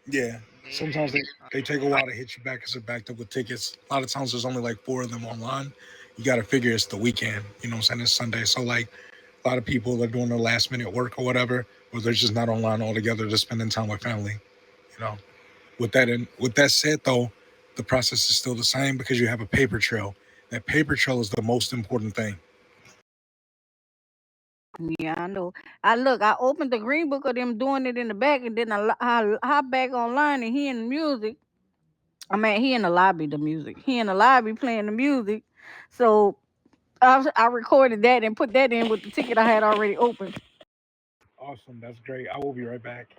Yeah. They Sometimes they take a while to hit you back because they're backed up with tickets. A lot of times there's only like four of them online. You got to figure it's the weekend. You know what I'm saying? It's Sunday. So like a lot of people are doing their last minute work or whatever, or they're just not online altogether. They're spending time with family. You know. With that said though, the process is still the same because you have a paper trail. That paper trail is the most important thing. Yeah, I know. I look. I opened the green book of them doing it in the back, and then I hop back online and hearing the music. I mean, he in the lobby, the music. He in the lobby playing the music. So I recorded that and put that in with the ticket I had already opened. Awesome. That's great. I will be right back.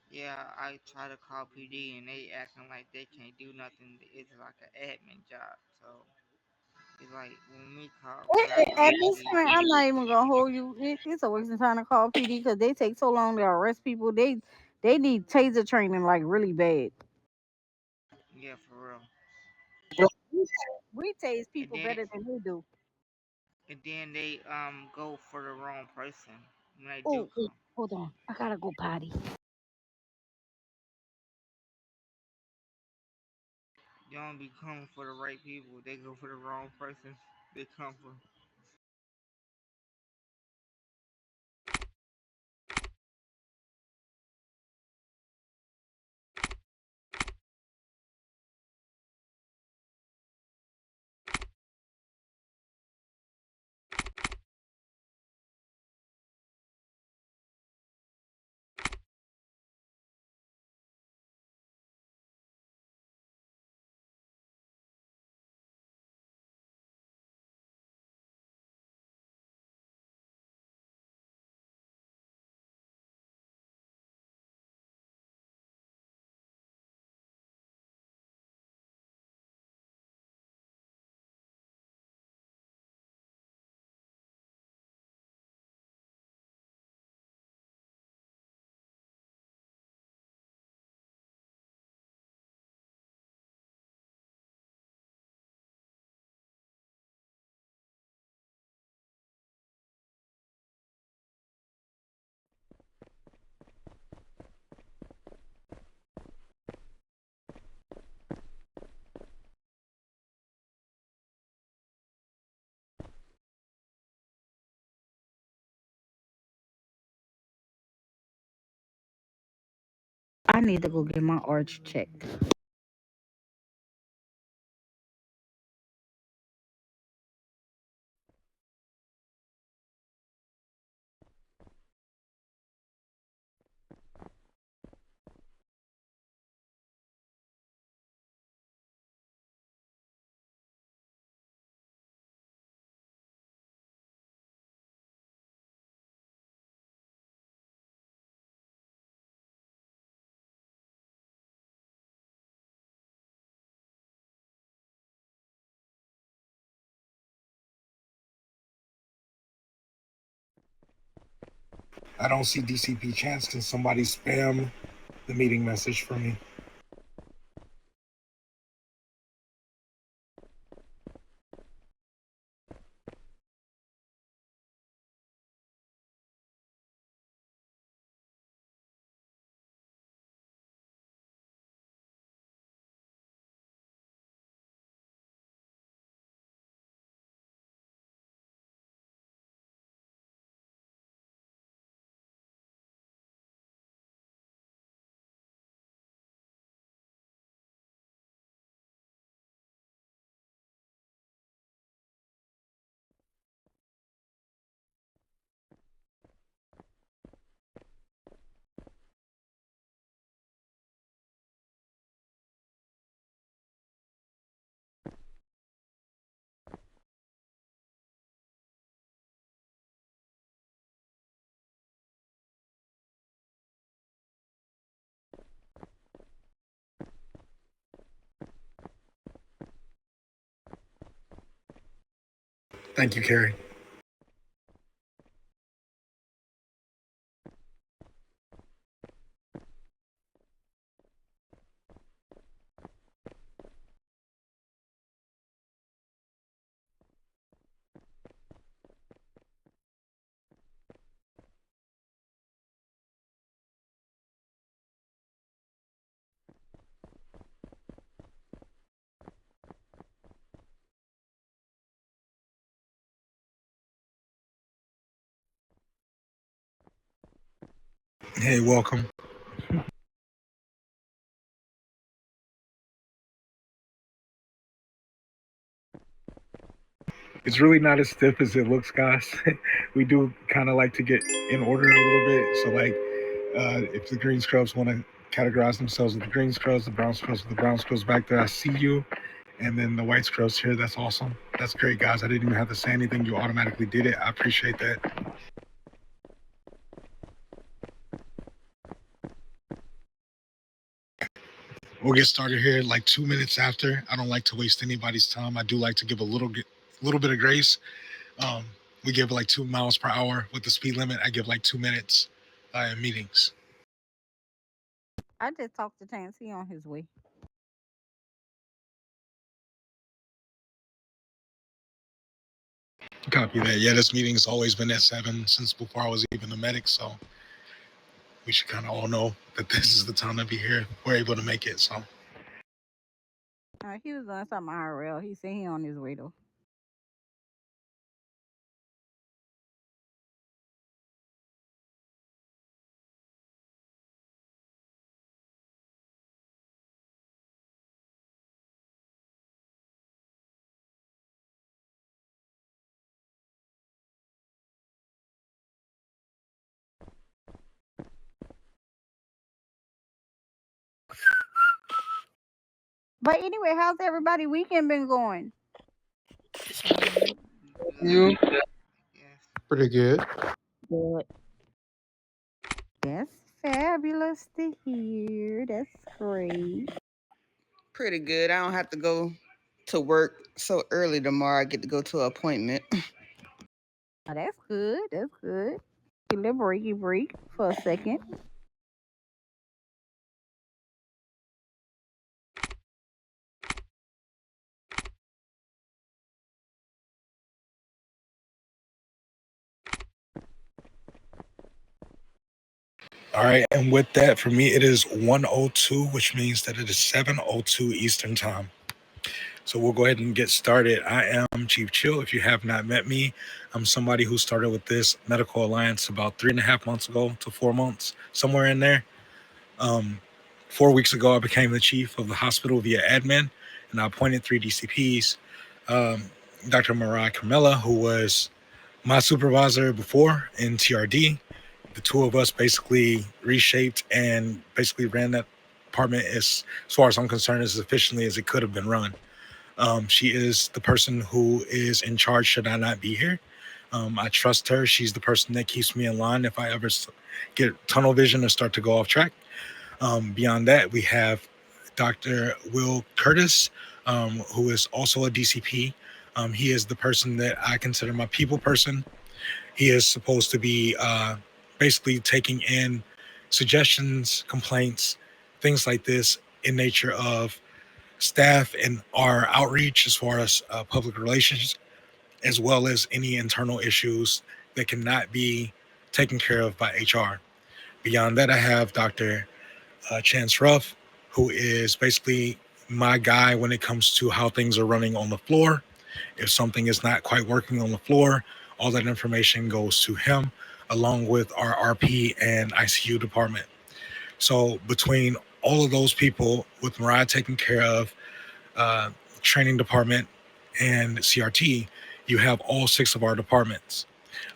yeah, I try to call PD and they acting like they can't do nothing. It's like an admin job. So it's like when we call, when I At call this PD, point, I'm not even gonna hold you. It's a waste of time to call PD because they take so long to arrest people. They need taser training like really bad. yeah, for real. We tase And people then better than they do. they go for the wrong person when they do Oh, wait, come. hold on. I gotta go potty. They don't be coming for the right people. They go for the wrong person. They come for. I need to go get my arch checked. I don't see DCP chance. Can somebody spam the meeting message for me? Thank you, Carrie. Hey, welcome. It's really not as stiff as it looks, guys. We do kind of like to get in order a little bit. So, like, if the green scrubs want to categorize themselves with the green scrubs, the brown scrubs with the brown scrubs back there, I see you. And then the white scrubs here, that's awesome. That's great, guys. I didn't even have to say anything. You automatically did it. I appreciate that. We'll get started here like 2 minutes after. I don't like to waste anybody's time. I do like to give a little bit of grace. Um, we give like 2 miles per hour with the speed limit. I give like 2 minutes in meetings. I just talked to Chance. He on his way. Copy that. Yeah, this meeting's always been at 7 since before I was even a medic. So we should kind of all know that this is the time to be here. We're able to make it. So He was doing something IRL. He said he on his way though. But anyway, how's everybody weekend been going? Good. You? Yes. pretty good. Good. That's fabulous to hear. That's great. Pretty good. I don't have to go to work so early tomorrow. I get to go to an appointment. Oh, that's good. That's good. Get a little break for a second. All right. And with that, for me, it is 1:02, which means that it is 7:02 Eastern time. So we'll go ahead and get started. I am Chief Chill. If you have not met me, I'm somebody who started with this medical alliance about 3.5 months ago to 4 months, somewhere in there. 4 weeks ago, I became the chief of the hospital via admin, and I appointed 3 DCPs. Dr. Mariah Carmela, who was my supervisor before in TRD. The two of us basically reshaped and basically ran that department as far as I'm concerned, as efficiently as it could have been run. She is the person who is in charge should I not be here. I trust her. She's the person that keeps me in line if I ever get tunnel vision or start to go off track. Beyond that, we have Dr. Will Curtis, who is also a DCP. He is the person that I consider my people person. He is supposed to be basically taking in suggestions, complaints, things like this in nature of staff and our outreach as far as public relations, as well as any internal issues that cannot be taken care of by HR. Beyond that, I have Dr. Chance Ruff, who is basically my guy when it comes to how things are running on the floor. If something is not quite working on the floor, all that information goes to him, along with our RP and ICU department. So between all of those people, with Mariah taking care of training department and CRT, you have all 6 of our departments.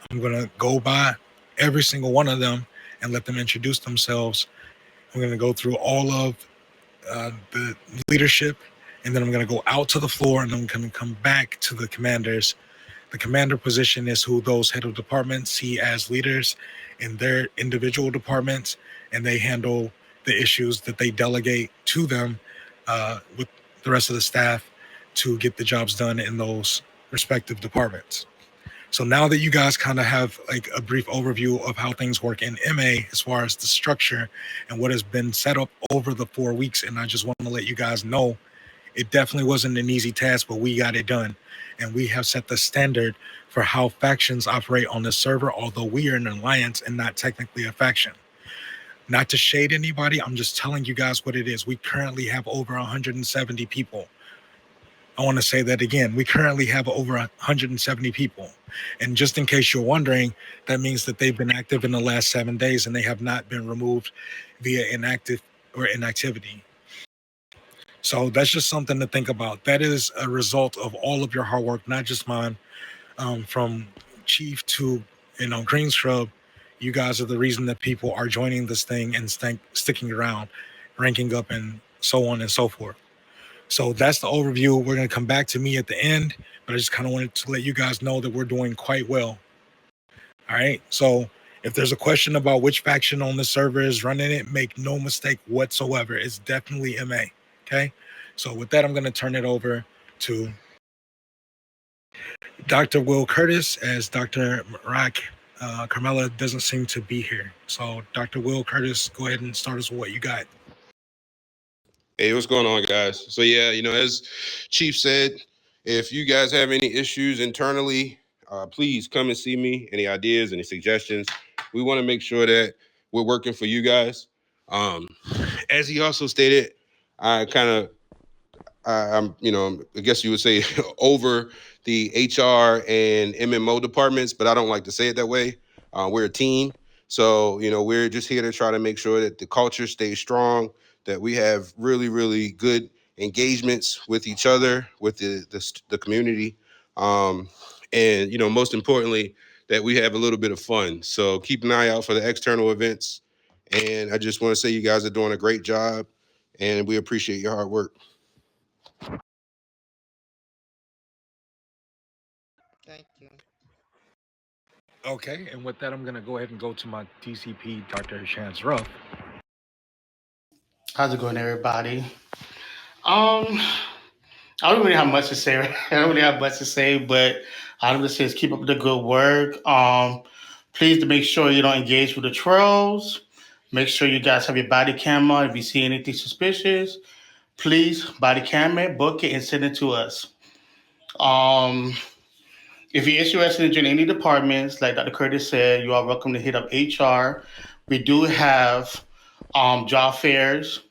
I'm going to go by every single one of them and let them introduce themselves. I'm going to go through all of the leadership, and then I'm going to go out to the floor, and I'm going to come back to the commanders. The commander position is who those head of departments see as leaders in their individual departments, and they handle the issues that they delegate to them with the rest of the staff to get the jobs done in those respective departments. So now that you guys kind of have like a brief overview of how things work in MA as far as the structure and what has been set up over the 4 weeks, and I just want to let you guys know it definitely wasn't an easy task, but we got it done. And we have set the standard for how factions operate on the server, although we are an alliance and not technically a faction. Not to shade anybody, I'm just telling you guys what it is. We currently have over 170 people. I want to say that again. We currently have over 170 people. And just in case you're wondering, that means that they've been active in the last 7 days and they have not been removed via inactive or inactivity. So that's just something to think about. That is a result of all of your hard work, not just mine. From chief to green scrub, you guys are the reason that people are joining this thing and sticking around, ranking up, and so on and so forth. So that's the overview. We're going to come back to me at the end, but I just kind of wanted to let you guys know that we're doing quite well. All right. So if there's a question about which faction on the server is running it, make no mistake whatsoever. It's definitely MA. Okay. So with that, I'm going to turn it over to Dr. Will Curtis, as Dr. Marak Carmela doesn't seem to be here. So Dr. Will Curtis, go ahead and start us with what you got. Hey, what's going on, guys? So yeah, as Chief said, if you guys have any issues internally, please come and see me. Any ideas, any suggestions? We want to make sure that we're working for you guys. As he also stated, I kind of I'm, I guess you would say over the HR and MMO departments, but I don't like to say it that way. We're a team. So, we're just here to try to make sure that the culture stays strong, that we have really, really good engagements with each other, with the community. And, most importantly, that we have a little bit of fun. So keep an eye out for the external events. And I just want to say you guys are doing a great job and we appreciate your hard work. Thank you. Okay, and with that, I'm going to go ahead and go to my TCP, Dr. Chance Ruff. How's it going, everybody? I don't really have much to say. I don't really have much to say, but all I'm gonna say is keep up the good work. Please to make sure you don't engage with the trolls. Make sure you guys have your body camera. If you see anything suspicious, please body camera, book it, and send it to us. Um, if you're interested in joining any departments, like Dr. Curtis said, you are welcome to hit up HR. We do have job fairs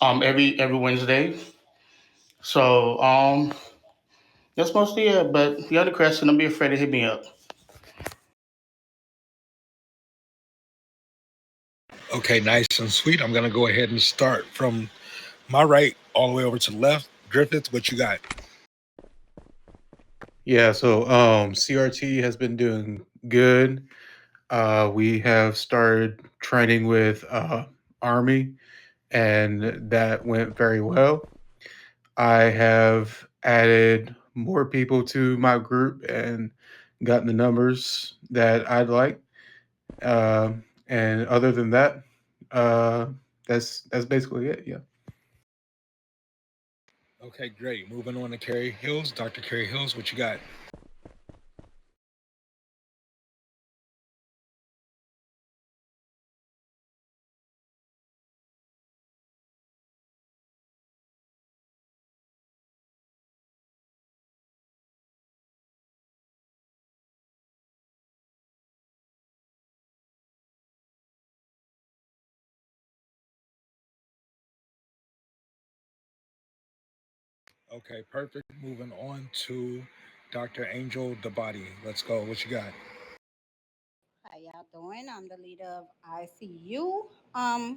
every Wednesday. So that's mostly it. But the other question, don't be afraid to hit me up. Okay, nice and sweet. I'm going to go ahead and start from my right all the way over to the left. Griffith, what you got? Yeah, so CRT has been doing good. We have started training with Army, and that went very well. I have added more people to my group and gotten the numbers that I'd like. And other than that, uh, that's basically it. Yeah. Okay, great. Moving on to Carrie Hills. Dr. Carrie Hills, what you got? Okay, perfect. Moving on to Dr. Angel Dabadi. Let's go. What you got? How y'all doing? I'm the leader of ICU.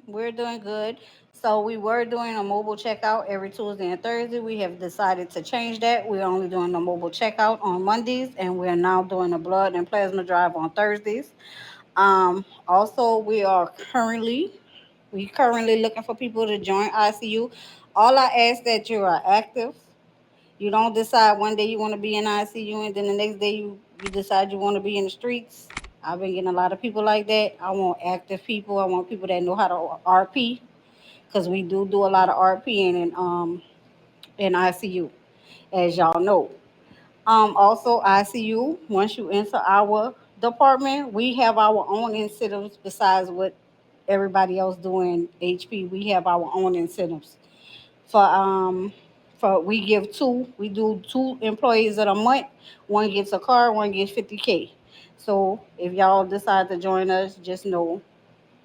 We're doing good. So we were doing a mobile checkout every Tuesday and Thursday. We have decided to change that. We're only doing a mobile checkout on Mondays, and we're now doing a blood and plasma drive on Thursdays. Also, we currently looking for people to join ICU. All I ask that you are active. You don't decide one day you want to be in ICU and then the next day you decide you want to be in the streets. I've been getting a lot of people like that. I want active people. I want people that know how to RP because we do a lot of RPing in ICU, as y'all know. Also ICU. Once you enter our department, we have our own incentives besides what everybody else doing HP. We have our own incentives for we give two. We do two employees of the month. One gets a car, one gets 50K. So if y'all decide to join us, just know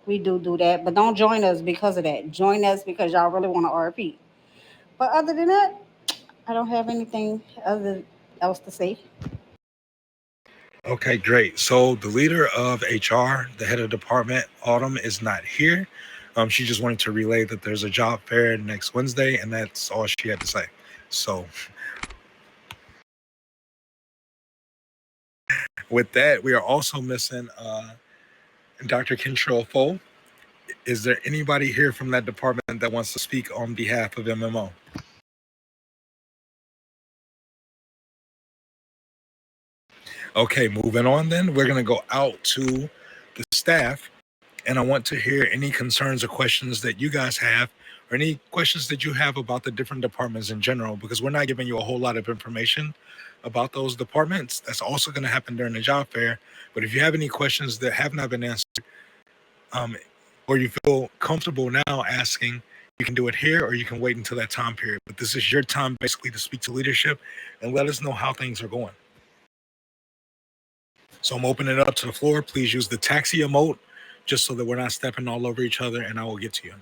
we do that. But don't join us because of that. Join us because y'all really want to RP. But other than that, I don't have anything else to say. Okay, great. So the leader of HR, the head of department, Autumn, is not here. She just wanted to relay that there's a job fair next Wednesday, and that's all she had to say. So with that, we are also missing Dr. Kentrell Foe. Is there anybody here from that department that wants to speak on behalf of MMO? Okay, moving on then. We're going to go out to the staff, and I want to hear any concerns or questions that you guys have, or any questions that you have about the different departments in general, because we're not giving you a whole lot of information about those departments. That's also going to happen during the job fair. But if you have any questions that have not been answered, or you feel comfortable now asking, you can do it here, or you can wait until that time period. But this is your time basically to speak to leadership and let us know how things are going. So I'm opening it up to the floor. Please use the taxi emote just so that we're not stepping all over each other, and I will get to you.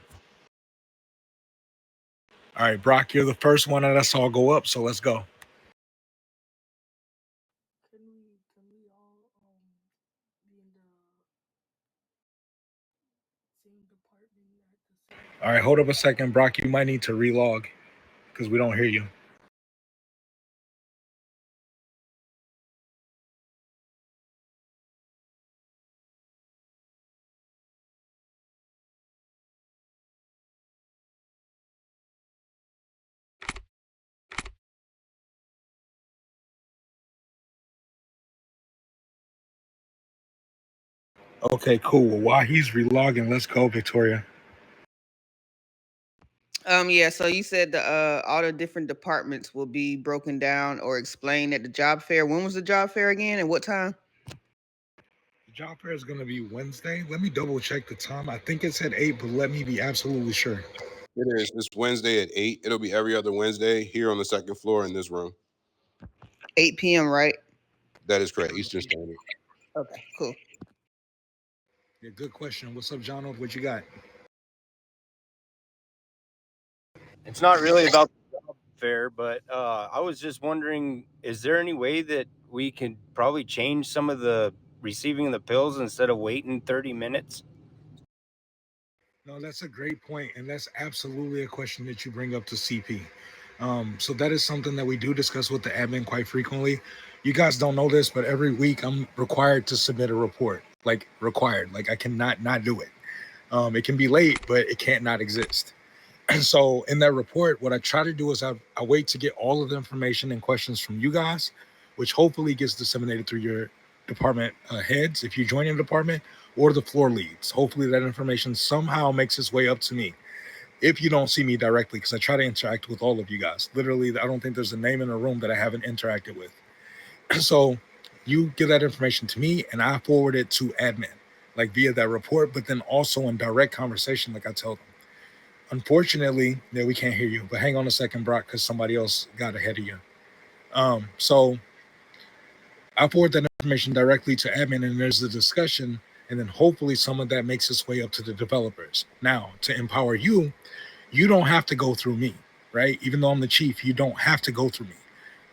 All right, Brock, you're the first one that I saw go up, so let's go. All right, hold up a second, Brock. You might need to relog because we don't hear you. Okay, cool. Well, while he's relogging, let's go, Victoria. Yeah, so you said all the different departments will be broken down or explained at the job fair. When was the job fair again and what time? The job fair is going to be Wednesday. Let me double check the time. I think it's at 8, but let me be absolutely sure. It is. It's Wednesday at 8. It'll be every other Wednesday here on the second floor in this room. 8 p.m., right? That is correct. Eastern Standard. Okay, cool. Yeah, good question. What's up, John? What you got? It's not really about the job fair, but I was just wondering, is there any way that we can probably change some of the receiving the pills instead of waiting 30 minutes? No, that's a great point, and that's absolutely a question that you bring up to CP. So that is something that we do discuss with the admin quite frequently. You guys don't know this, but every week I'm required to submit a report. Like required. Like I cannot not do it. It can be late, but it can't not exist. And so in that report, what I try to do is I wait to get all of the information and questions from you guys, which hopefully gets disseminated through your department heads if you join a department, or the floor leads. Hopefully that information somehow makes its way up to me if you don't see me directly, because I try to interact with all of you guys. Literally, I don't think there's a name in a room that I haven't interacted with. So you give that information to me and I forward it to admin, like via that report, but then also in direct conversation, like I tell them. Unfortunately, yeah, we can't hear you, but hang on a second, Brock, because somebody else got ahead of you. So I forward that information directly to admin, and there's a discussion, and then hopefully some of that makes its way up to the developers. Now, to empower you, you don't have to go through me, right? Even though I'm the chief, you don't have to go through me.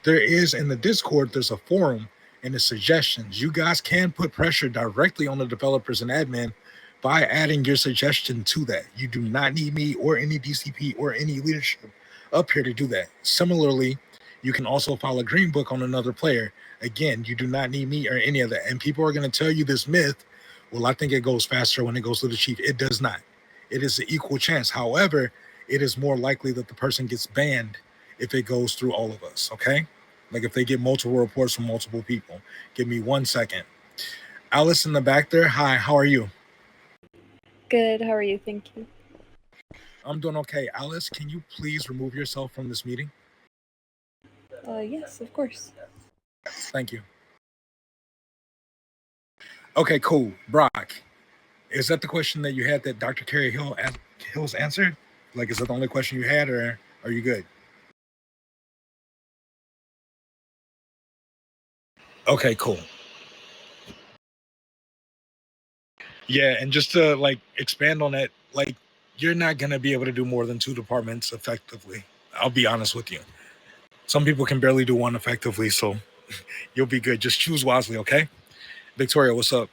There is in the Discord, there's a forum and the suggestions. You guys can put pressure directly on the developers and admin by adding your suggestion to that. You do not need me or any DCP or any leadership up here to do that. Similarly, you can also file a green book on another player. Again, you do not need me or any of that. And people are going to tell you this myth, well, I think it goes faster when it goes to the chief. It does not. It is an equal chance. However, it is more likely that the person gets banned if it goes through all of us, okay? Like if they get multiple reports from multiple people. Give me 1 second. Alice in the back there, hi, how are you? Good, how are you? Thank you. I'm doing okay. Alice, can you please remove yourself from this meeting? Yes, of course. Thank you. Okay, cool. Brock, is that the question that you had that Dr. Carrie Hills answered? Like, is that the only question you had, or are you good? Okay, cool. Yeah, and just to like expand on that, like you're not gonna be able to do more than 2 departments effectively. I'll be honest with you. Some people can barely do one effectively, so you'll be good. Just choose wisely, okay? Victoria, what's up?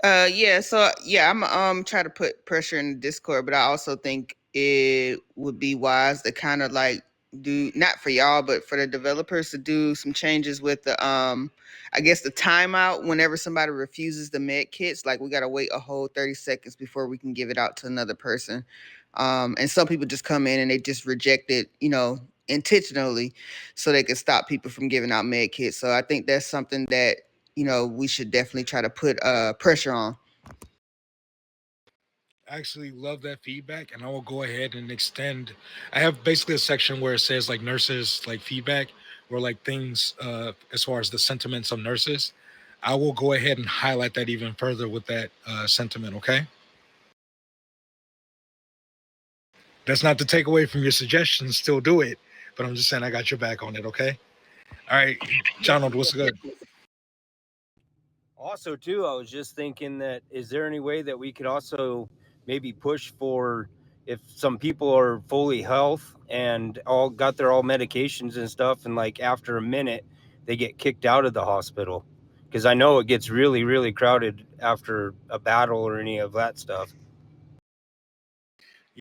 Yeah, so yeah, I'm try to put pressure in the Discord, but I also think it would be wise to kind of like do, not for y'all, but for the developers to do some changes with the I guess the timeout whenever somebody refuses the med kits. Like we gotta wait a whole 30 seconds before we can give it out to another person. And some people just come in and they just reject it, intentionally, so they can stop people from giving out med kits. So I think that's something that we should definitely try to put pressure on. I actually love that feedback, and I will go ahead and extend. I have basically a section where it says like nurses like feedback, or like things as far as the sentiments of nurses. I will go ahead and highlight that even further with that sentiment. Okay, that's not to take away from your suggestions. Still do it, but I'm just saying I got your back on it. Okay. All right, Donald, what's good? Also, too, I was just thinking that is there any way that we could also maybe push for if some people are fully health and all got their all medications and stuff, and like after a minute they get kicked out of the hospital, because I know it gets really, really crowded after a battle or any of that stuff.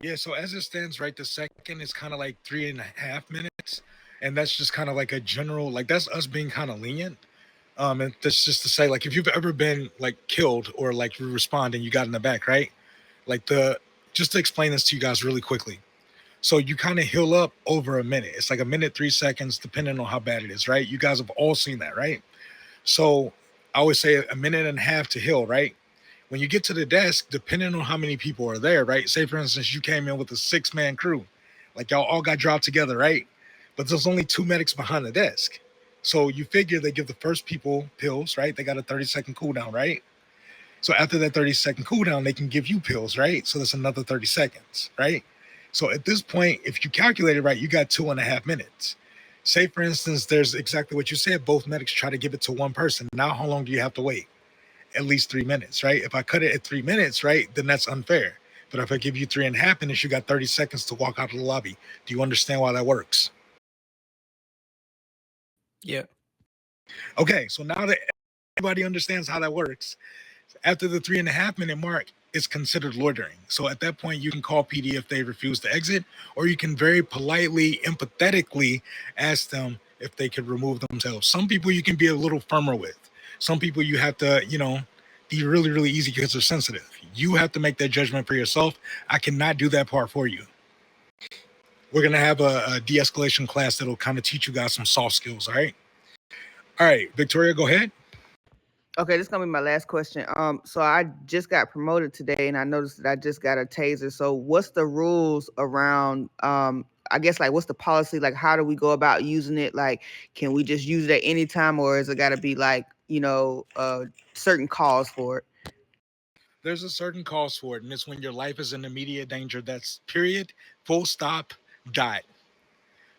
Yeah, so as it stands right the second, it's kind of like 3.5 minutes. And that's just kind of like a general, like that's us being kind of lenient. And that's just to say, like, if you've ever been like killed or like you respond and you got in the back, right? Like just to explain this to you guys really quickly. So you kind of heal up over a minute. It's like a minute, 3 seconds, depending on how bad it is, right? You guys have all seen that, right? So I always say a minute and a half to heal, right? When you get to the desk, depending on how many people are there, right? Say, for instance, you came in with a 6-man crew, like y'all all got dropped together, right? But there's only 2 medics behind the desk. So you figure they give the first people pills, right? They got a 30-second cooldown, right? So after that 30-second cooldown, they can give you pills, right? So that's another 30 seconds, right? So at this point, if you calculate it right, you got 2.5 minutes. Say, for instance, there's exactly what you said. Both medics try to give it to one person. Now, how long do you have to wait? At least 3 minutes, right? If I cut it at 3 minutes, right, then that's unfair. But if I give you 3.5 minutes, you got 30 seconds to walk out of the lobby. Do you understand why that works? Yeah. Okay, so now that everybody understands how that works, after the 3.5 minute mark, it's considered loitering. So at that point, you can call PD if they refuse to exit, or you can very politely, empathetically ask them if they could remove themselves. Some people you can be a little firmer with. Some people you have to, be really, really easy because they're sensitive. You have to make that judgment for yourself. I cannot do that part for you. We're going to have a de-escalation class that'll kind of teach you guys some soft skills, all right? All right, Victoria, go ahead. Okay, this is gonna be my last question. So I just got promoted today, and I noticed that I just got a taser. So what's the rules around? I guess like what's the policy? Like, how do we go about using it? Like, can we just use it at any time, or is it got to be like certain calls for it? There's a certain cause for it, and it's when your life is in immediate danger. That's period, full stop, dot.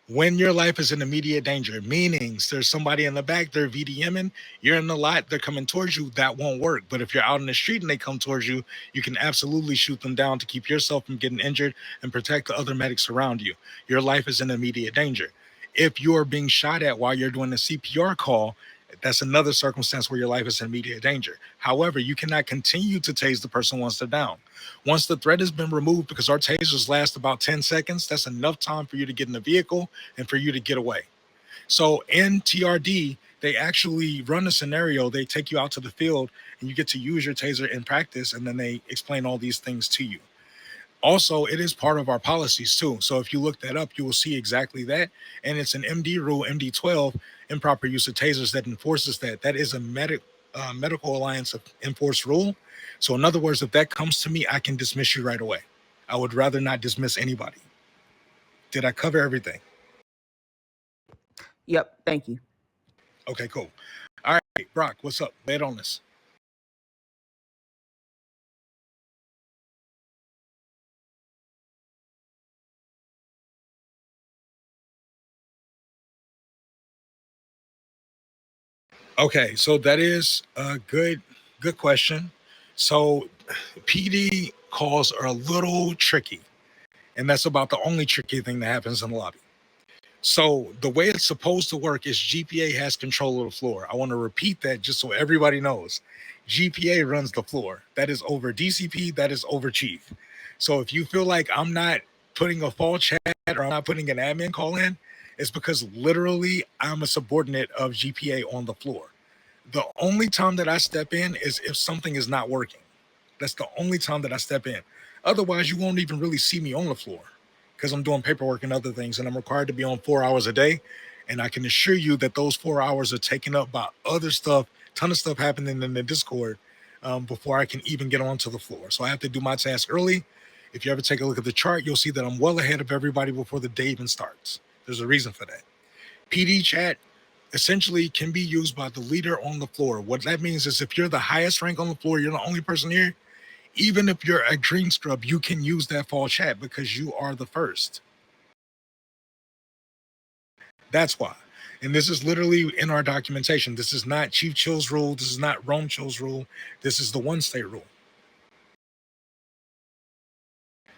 When your life is in immediate danger, meaning there's somebody in the back, they're VDMing, you're in the lot, they're coming towards you, that won't work. But if you're out in the street and they come towards you, you can absolutely shoot them down to keep yourself from getting injured and protect the other medics around you. Your life is in immediate danger. If you're being shot at while you're doing the CPR call, that's another circumstance where your life is in immediate danger. However, you cannot continue to tase the person once they're down. Once the threat has been removed, because our tasers last about 10 seconds, that's enough time for you to get in the vehicle and for you to get away. So in TRD, they actually run a scenario. They take you out to the field and you get to use your taser in practice, and then they explain all these things to you. Also, it is part of our policies too. So if you look that up, you will see exactly that. And it's an MD rule, MD12, improper use of tasers, that enforces that. That is a Medical Alliance enforced rule. So in other words, if that comes to me, I can dismiss you right away. I would rather not dismiss anybody. Did I cover everything? Yep. Thank you. Okay, cool. All right, Brock, what's up? Lay it on us. Okay, so that is a good question. So PD calls are a little tricky, and that's about the only tricky thing that happens in the lobby. So the way it's supposed to work is GPA has control of the floor. I want to repeat that just so everybody knows. GPA runs the floor. That is over DCP. That is over chief. So if you feel like I'm not putting a fall chat or I'm not putting an admin call in, it's because literally I'm a subordinate of GPA on the floor. The only time that I step in is if something is not working. That's the only time that I step in. Otherwise, you won't even really see me on the floor because I'm doing paperwork and other things, and I'm required to be on 4 hours a day. And I can assure you that those 4 hours are taken up by other stuff, ton of stuff happening in the Discord before I can even get onto the floor. So I have to do my task early. If you ever take a look at the chart, you'll see that I'm well ahead of everybody before the day even starts. There's a reason for that. PD chat essentially can be used by the leader on the floor. What that means is if you're the highest rank on the floor, you're the only person here, even if you're a green scrub, you can use that fall chat because you are the first. That's why. And this is literally in our documentation. This is not Chief Chill's rule. This is not Rome Chill's rule. This is the one state rule.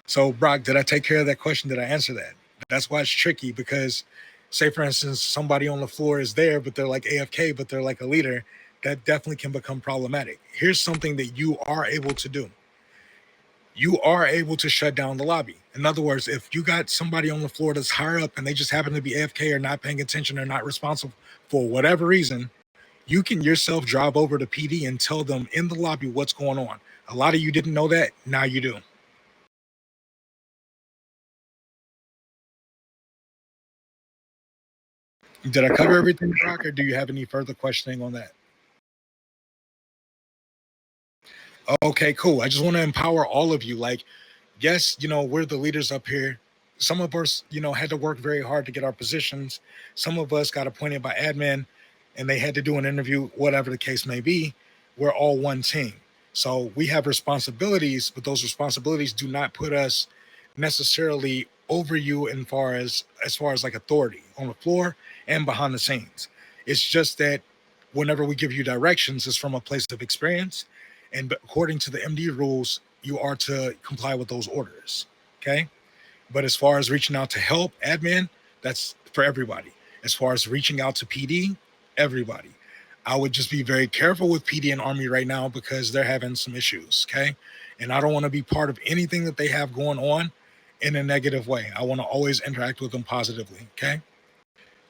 So, Brock, did I take care of that question? Did I answer that? That's why it's tricky because, say, for instance, somebody on the floor is there, but they're like AFK, but they're like a leader. That definitely can become problematic. Here's something that you are able to do. You are able to shut down the lobby. In other words, if you got somebody on the floor that's higher up and they just happen to be AFK or not paying attention or not responsible for whatever reason, you can yourself drive over to PD and tell them in the lobby what's going on. A lot of you didn't know that. Now you do. Did I cover everything, Brock, or do you have any further questioning on that? Okay, cool. I just want to empower all of you. Like, yes, we're the leaders up here. Some of us, had to work very hard to get our positions. Some of us got appointed by admin and they had to do an interview, whatever the case may be. We're all one team. So we have responsibilities, but those responsibilities do not put us necessarily over you as far as like authority on the floor and behind the scenes. It's just that whenever we give you directions, it's from a place of experience. And according to the MD rules, you are to comply with those orders. Okay. But as far as reaching out to help admin, that's for everybody. As far as reaching out to PD, everybody. I would just be very careful with PD and Army right now because they're having some issues. Okay. And I don't want to be part of anything that they have going on in a negative way. I want to always interact with them positively. Okay.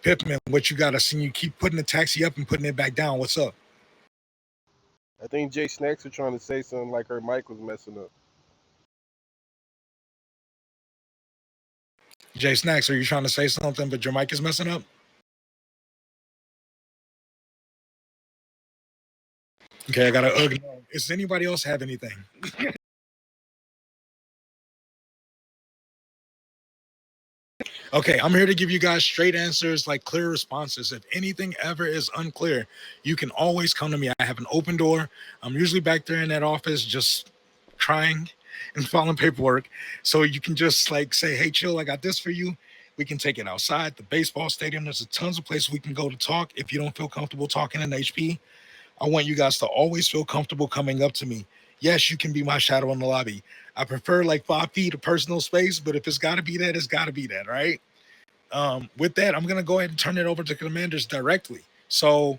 Pipman, what you got? I seen you keep putting the taxi up and putting it back down. What's up? I think Jay Snacks was trying to say something like her mic was messing up. Jay Snacks, are you trying to say something, but your mic is messing up? Okay, I got to. Does anybody else have anything? Okay, I'm here to give you guys straight answers, like clear responses. If anything ever is unclear, you can always come to me. I have an open door. I'm usually back there in that office just trying and filing paperwork. So you can just like say, hey, Chill, I got this for you. We can take it outside, the baseball stadium. There's tons of places we can go to talk. If you don't feel comfortable talking in HP, I want you guys to always feel comfortable coming up to me. Yes, you can be my shadow in the lobby. I prefer like 5 feet of personal space, but if it's got to be that, it's got to be that, right? With that, I'm going to go ahead and turn it over to commanders directly. So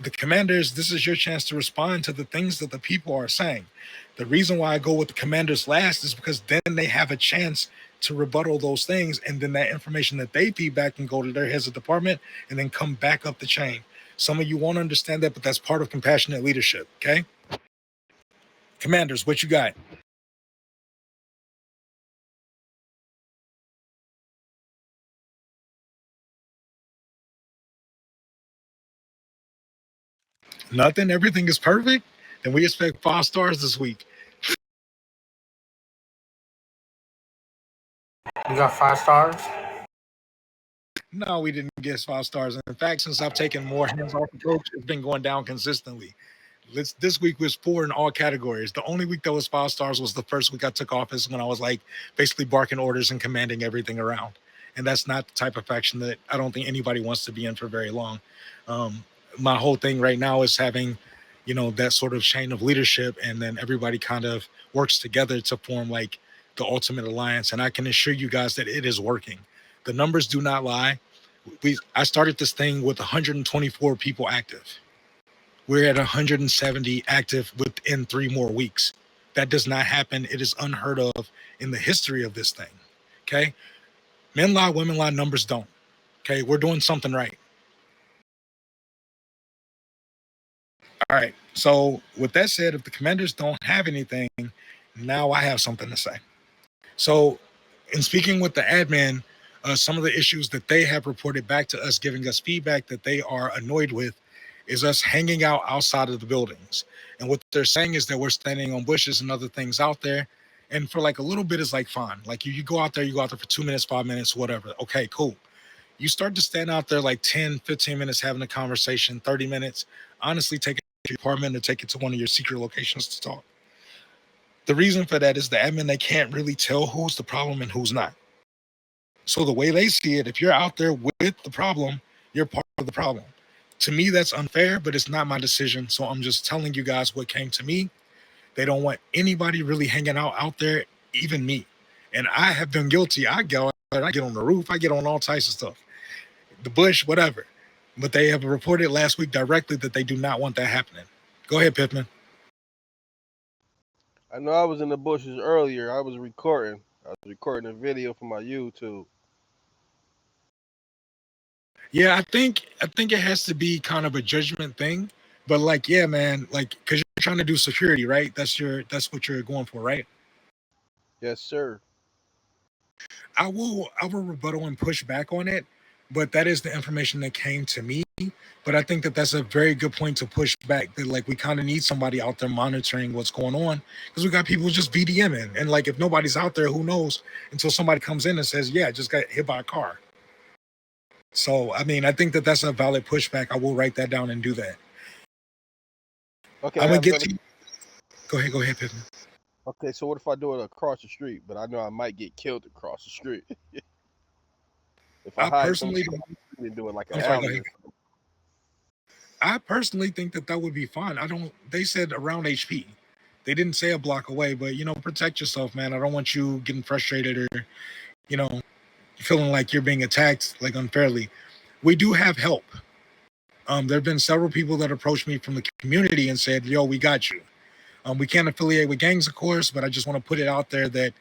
the commanders, this is your chance to respond to the things that the people are saying. The reason why I go with the commanders last is because then they have a chance to rebuttal those things, and then that information that they feedback can go to their heads of department and then come back up the chain. Some of you won't understand that, but that's part of compassionate leadership, okay? Commanders, what you got? Nothing? Everything is perfect? Then we expect 5 stars this week. You got 5 stars? No, we didn't get 5 stars. In fact, since I've taken more hands-off approach, it's been going down consistently. This week was 4 in all categories. The only week that was 5 stars was the first week I took office when I was like basically barking orders and commanding everything around. And that's not the type of faction that I don't think anybody wants to be in for very long. My whole thing right now is having, that sort of chain of leadership, and then everybody kind of works together to form like the ultimate alliance. And I can assure you guys that it is working. The numbers do not lie. I started this thing with 124 people active. We're at 170 active within 3 more weeks. That does not happen. It is unheard of in the history of this thing. Okay. Men lie, women lie, numbers don't. Okay. We're doing something right. All right. So, with that said, if the commanders don't have anything, now I have something to say. So, in speaking with the admin, some of the issues that they have reported back to us, giving us feedback that they are annoyed with, is us hanging out outside of the buildings. And what they're saying is that we're standing on bushes and other things out there. And for like a little bit is like fine. Like you go out there for 2 minutes, 5 minutes, whatever. Okay, cool. You start to stand out there like 10, 15 minutes having a conversation, 30 minutes. Honestly, take it to your apartment or take it to one of your secret locations to talk. The reason for that is the admin, they can't really tell who's the problem and who's not. So the way they see it, if you're out there with the problem, you're part of the problem. To me, that's unfair, but it's not my decision. So I'm just telling you guys what came to me. They don't want anybody really hanging out there, even me. And I have been guilty. I get on the roof, I get on all types of stuff, the bush, whatever. But they have reported last week directly that they do not want that happening. Go ahead, Pittman. I know I was in the bushes earlier. I was recording a video for my YouTube. Yeah, I think it has to be kind of a judgment thing. But like, yeah, man, like because you're trying to do security, right? That's what you're going for, right? Yes, sir. I will rebuttal and push back on it, but that is the information that came to me. But I think that that's a very good point to push back. That like we kind of need somebody out there monitoring what's going on because we got people just VDMing, and like if nobody's out there, who knows until somebody comes in and says, "Yeah, I just got hit by a car." So I mean, I think that that's a valid pushback. I will write that down and do that. Okay, I'm gonna get to you. Go ahead, Pittman. Okay, so what if I do it across the street, but I know I might get killed across the street? If I hide personally and do it like an alley. I personally think that would be fine. They said around HP. They didn't say a block away, but protect yourself, man. I don't want you getting frustrated or, feeling like you're being attacked like unfairly. We do have help. There have been several people that approached me from the community and said, "Yo, we got you." We can't affiliate with gangs, of course, but I just want to put it out there that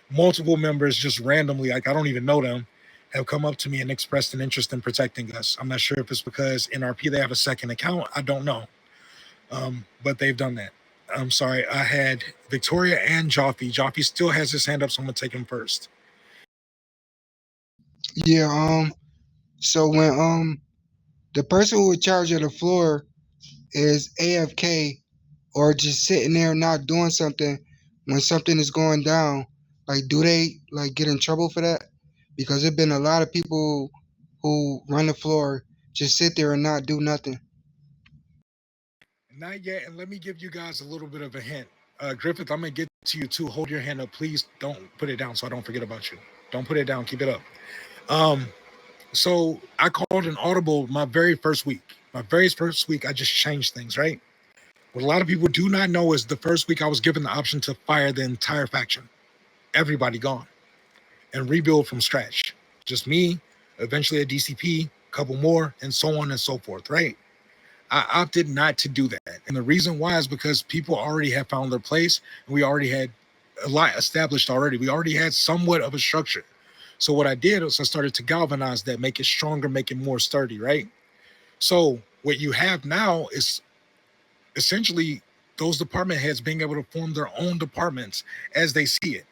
multiple members just randomly, like I don't even know them, have come up to me and expressed an interest in protecting us. I'm not sure if it's because NRP, they have a second account. I don't know. But they've done that. I'm sorry. I had Victoria and Joffy. Joffy still has his hand up, so I'm going to take him first. Yeah, so when the person who in charge of the floor is AFK or just sitting there not doing something when something is going down, like do they like get in trouble for that? Because there've been a lot of people who run the floor just sit there and not do nothing. Not yet, and let me give you guys a little bit of a hint. Griffith, I'm going to get to you too. Hold your hand up. Please don't put it down so I don't forget about you. Don't put it down. Keep it up. So I called an audible my very first week. My very first week, I just changed things, right? What a lot of people do not know is the first week I was given the option to fire the entire faction. Everybody gone. And rebuild from scratch. Just me, eventually a DCP, a couple more, and so on and so forth, right? I opted not to do that. And the reason why is because people already had found their place, and we already had a lot established already. We already had somewhat of a structure. So what I did was I started to galvanize that, make it stronger, make it more sturdy, right? So what you have now is essentially those department heads being able to form their own departments as they see it.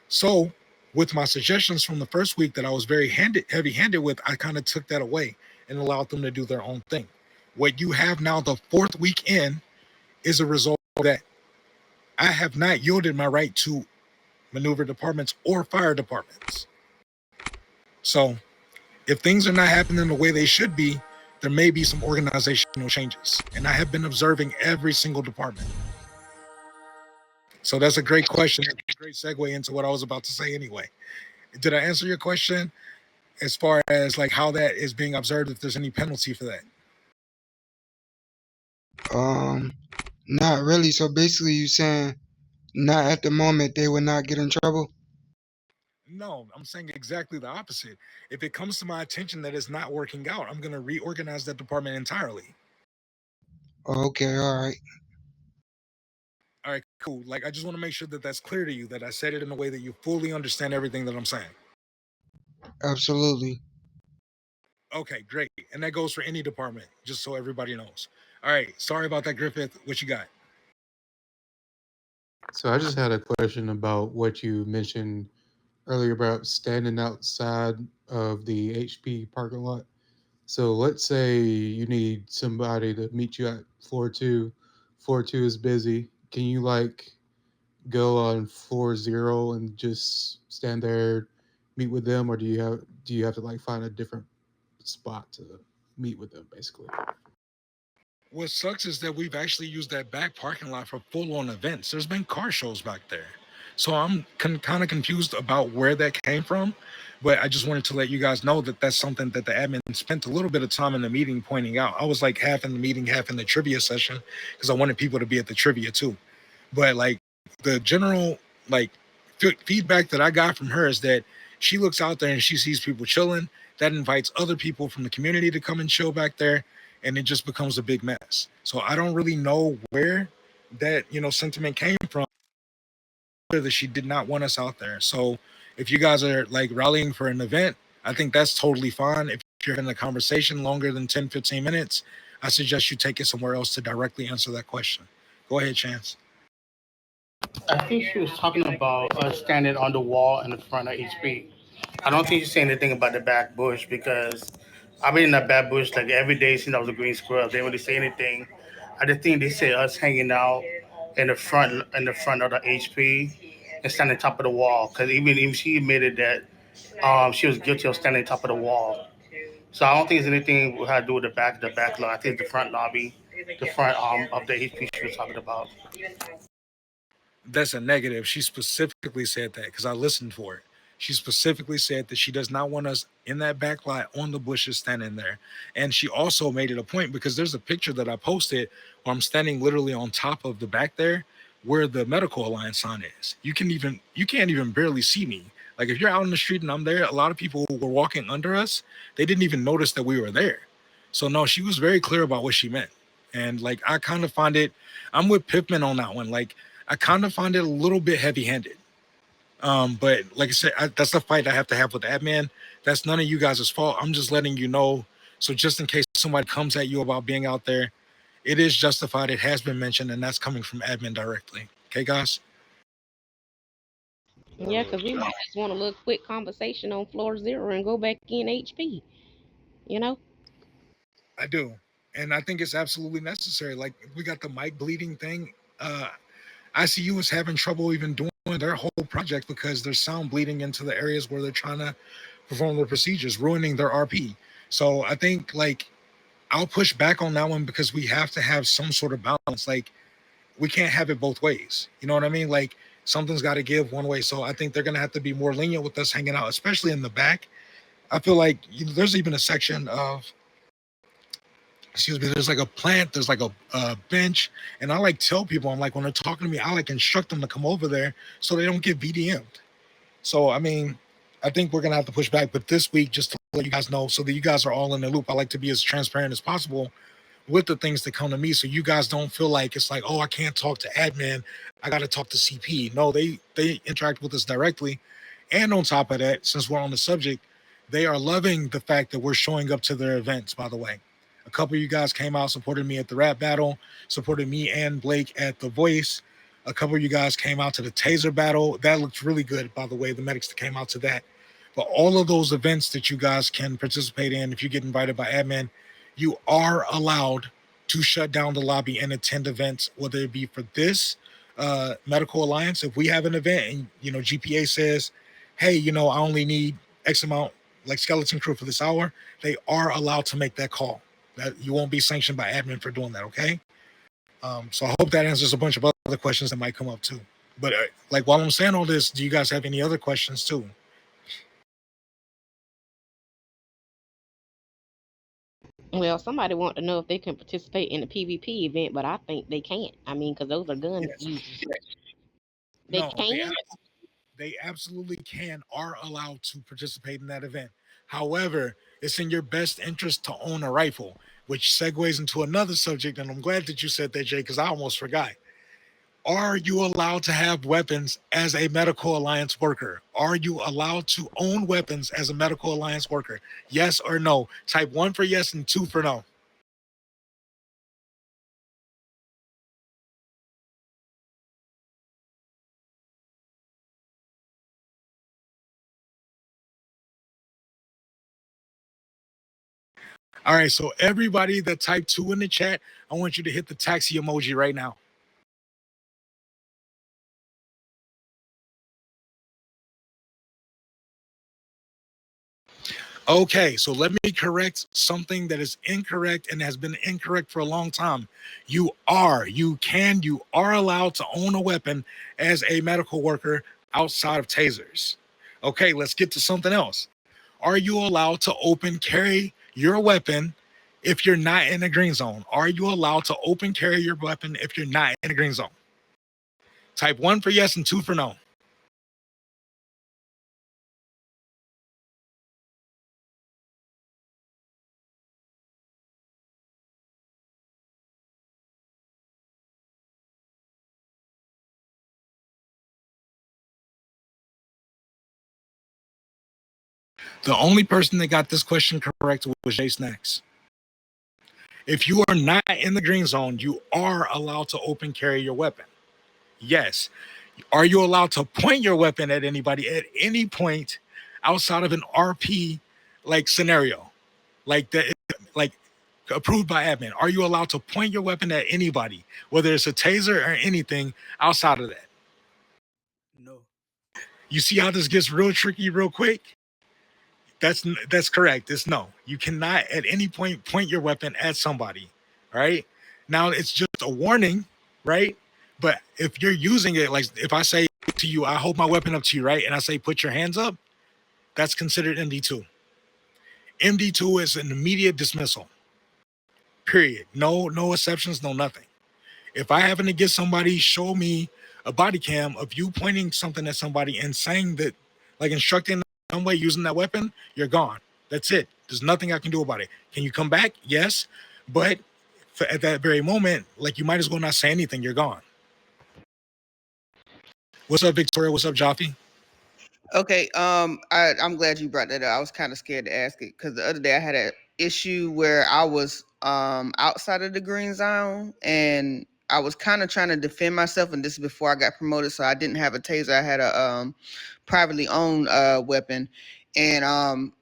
So with my suggestions from the first week that I was very heavy-handed with, I kind of took that away and allowed them to do their own thing. What you have now, the fourth week in, is a result of that. I have not yielded my right to maneuver departments or fire departments. So if things are not happening the way they should be, there may be some organizational changes. And I have been observing every single department. So that's a great question. It's a great segue into what I was about to say anyway. Did I answer your question as far as like how that is being observed, if there's any penalty for that? Not really. So basically you saying not at the moment they would not get in trouble? No, I'm saying exactly the opposite. If it comes to my attention that it's not working out, I'm going to reorganize that department entirely. Okay, all right. All right, cool. Like, I just want to make sure that that's clear to you, that I said it in a way that you fully understand everything that I'm saying. Absolutely. Okay, great. And that goes for any department, just so everybody knows. All right, sorry about that, Griffith. What you got? So I just had a question about what you mentioned earlier about standing outside of the HP parking lot. So let's say you need somebody to meet you at floor two. Floor two is busy. Can you like go on floor zero and just stand there, meet with them, or do you have to like find a different spot to meet with them, basically? What sucks is that we've actually used that back parking lot for full-on events. There's been car shows back there. So I'm kind of confused about where that came from, but I just wanted to let you guys know that that's something that the admin spent a little bit of time in the meeting pointing out. I was like half in the meeting, half in the trivia session because I wanted people to be at the trivia too. But like the general like feedback that I got from her is that she looks out there and she sees people chilling. That invites other people from the community to come and chill back there, and it just becomes a big mess. So I don't really know where that sentiment came from, that she did not want us out there. So if you guys are like rallying for an event, I think that's totally fine. If you're in a conversation longer than 10, 15 minutes, I suggest you take it somewhere else to directly answer that question. Go ahead, Chance. I think she was talking about us standing on the wall in the front of HP. I don't think she's saying anything about the back bush because I've been in that back bush like every day since I was a green squirrel. They didn't really say anything. I just think they say us hanging out in the front of the HP and standing on top of the wall. Because even she admitted that she was guilty of standing on top of the wall. So I don't think it's anything we had to do with the back lot. I think it's the front lobby, the front of the HP she was talking about. That's a negative. She specifically said that because I listened for it. She specifically said that she does not want us in that back lot on the bushes standing there. And she also made it a point because there's a picture that I posted where I'm standing literally on top of the back there where the Medical Alliance sign is. You can't even barely see me. Like if you're out in the street and I'm there, a lot of people who were walking under us, they didn't even notice that we were there. So no, she was very clear about what she meant. And like I kind of find it, I'm with Pipman on that one. Like I kind of find it a little bit heavy-handed. But like I said, that's the fight I have to have with admin. That's none of you guys' fault. I'm just letting you know. So just in case somebody comes at you about being out there, it is justified. It has been mentioned, and that's coming from admin directly. Okay, guys? Yeah, because we might just want a little quick conversation on floor zero and go back in HP, you know? I do. And I think it's absolutely necessary. Like we got the mic bleeding thing. ICU is having trouble even doing their whole project because there's sound bleeding into the areas where they're trying to perform their procedures, ruining their RP. So I think like I'll push back on that one because we have to have some sort of balance. Like we can't have it both ways. You know what I mean? Like something's got to give one way. So I think they're going to have to be more lenient with us hanging out, especially in the back. I feel like there's even a section of, excuse me, there's like a plant, there's like a bench, and I like tell people, I'm like, when they're talking to me, I like instruct them to come over there so they don't get VDM'd. So I mean, I think we're gonna have to push back, but this week, just to let you guys know, so that you guys are all in the loop, I like to be as transparent as possible with the things that come to me, so you guys don't feel like it's like, oh, I can't talk to admin, I got to talk to CP. No, they interact with us directly, and on top of that, since we're on the subject, they are loving the fact that we're showing up to their events. By the way, a couple of you guys came out, supported me at the rap battle, supported me and Blake at the Voice. A couple of you guys came out to the Taser battle. That looked really good, by the way, the medics that came out to that. But all of those events that you guys can participate in, if you get invited by admin, you are allowed to shut down the lobby and attend events, whether it be for this Medical Alliance. If we have an event and, GPA says, hey, I only need X amount, like skeleton crew for this hour, they are allowed to make that call. That you won't be sanctioned by admin for doing that, okay? So I hope that answers a bunch of other questions that might come up too. But like while I'm saying all this, do you guys have any other questions too? Well, somebody want to know if they can participate in the PvP event, but I think they can't. I mean, because those are gun users. They No, can? They absolutely are allowed to participate in that event. However, it's in your best interest to own a rifle, which segues into another subject. And I'm glad that you said that, Jay, because I almost forgot. Are you allowed to have weapons as a medical alliance worker? Are you allowed to own weapons as a medical alliance worker? Yes or no? Type 1 for yes and 2 for no. All right, so everybody that typed 2 in the chat, I want you to hit the taxi emoji right now. Okay, so let me correct something that is incorrect and has been incorrect for a long time. You are allowed to own a weapon as a medical worker outside of tasers. Okay, let's get to something else. Are you allowed to open carry your weapon if you're not in a green zone? Are you allowed to open carry your weapon if you're not in a green zone? Type 1 for yes and 2 for no. The only person that got this question correct was Jay Snacks. If you are not in the green zone, you are allowed to open carry your weapon. Yes. Are you allowed to point your weapon at anybody at any point outside of an RP like scenario? Like that, like approved by admin. Are you allowed to point your weapon at anybody, whether it's a taser or anything outside of that? No. You see how this gets real tricky real quick? That's correct. It's no. You cannot at any point point your weapon at somebody. Right? Now it's just a warning, right? But if you're using it, like if I say to you, I hold my weapon up to you, right? And I say put your hands up, that's considered MD2. MD2 is an immediate dismissal. Period. No exceptions, no nothing. If I happen to get somebody show me a body cam of you pointing something at somebody and saying that, like instructing some way using that weapon, you're gone. That's it. There's nothing I can do about it. Can you come back? Yes. But at that very moment, like you might as well not say anything. You're gone. What's up, Victoria? What's up, Jaffe? Okay, I'm glad you brought that up. I was kind of scared to ask it because the other day I had an issue where I was outside of the green zone and I was kind of trying to defend myself, and this is before I got promoted, so I didn't have a taser. I had a privately owned weapon, and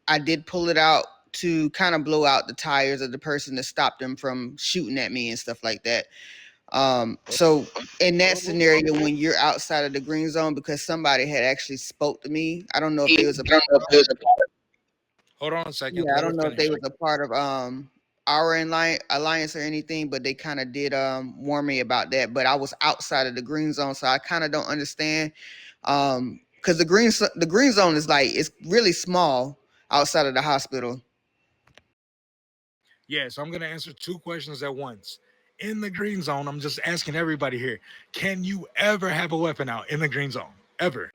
I did pull it out to kind of blow out the tires of the person that stopped them from shooting at me and stuff like that. So in that scenario, when you're outside of the green zone, because somebody had actually spoke to me, I don't know if they was a part of, Hold on a second. yeah, I Let her don't know if they finish. was a part of our alliance or anything, but they kind of did warn me about that. But I was outside of the green zone, so I kind of don't understand. Because the green zone is like it's really small outside of the hospital. Yeah, so I'm going to answer 2 questions at once. In the green zone, I'm just asking everybody here, can you ever have a weapon out in the green zone? Ever?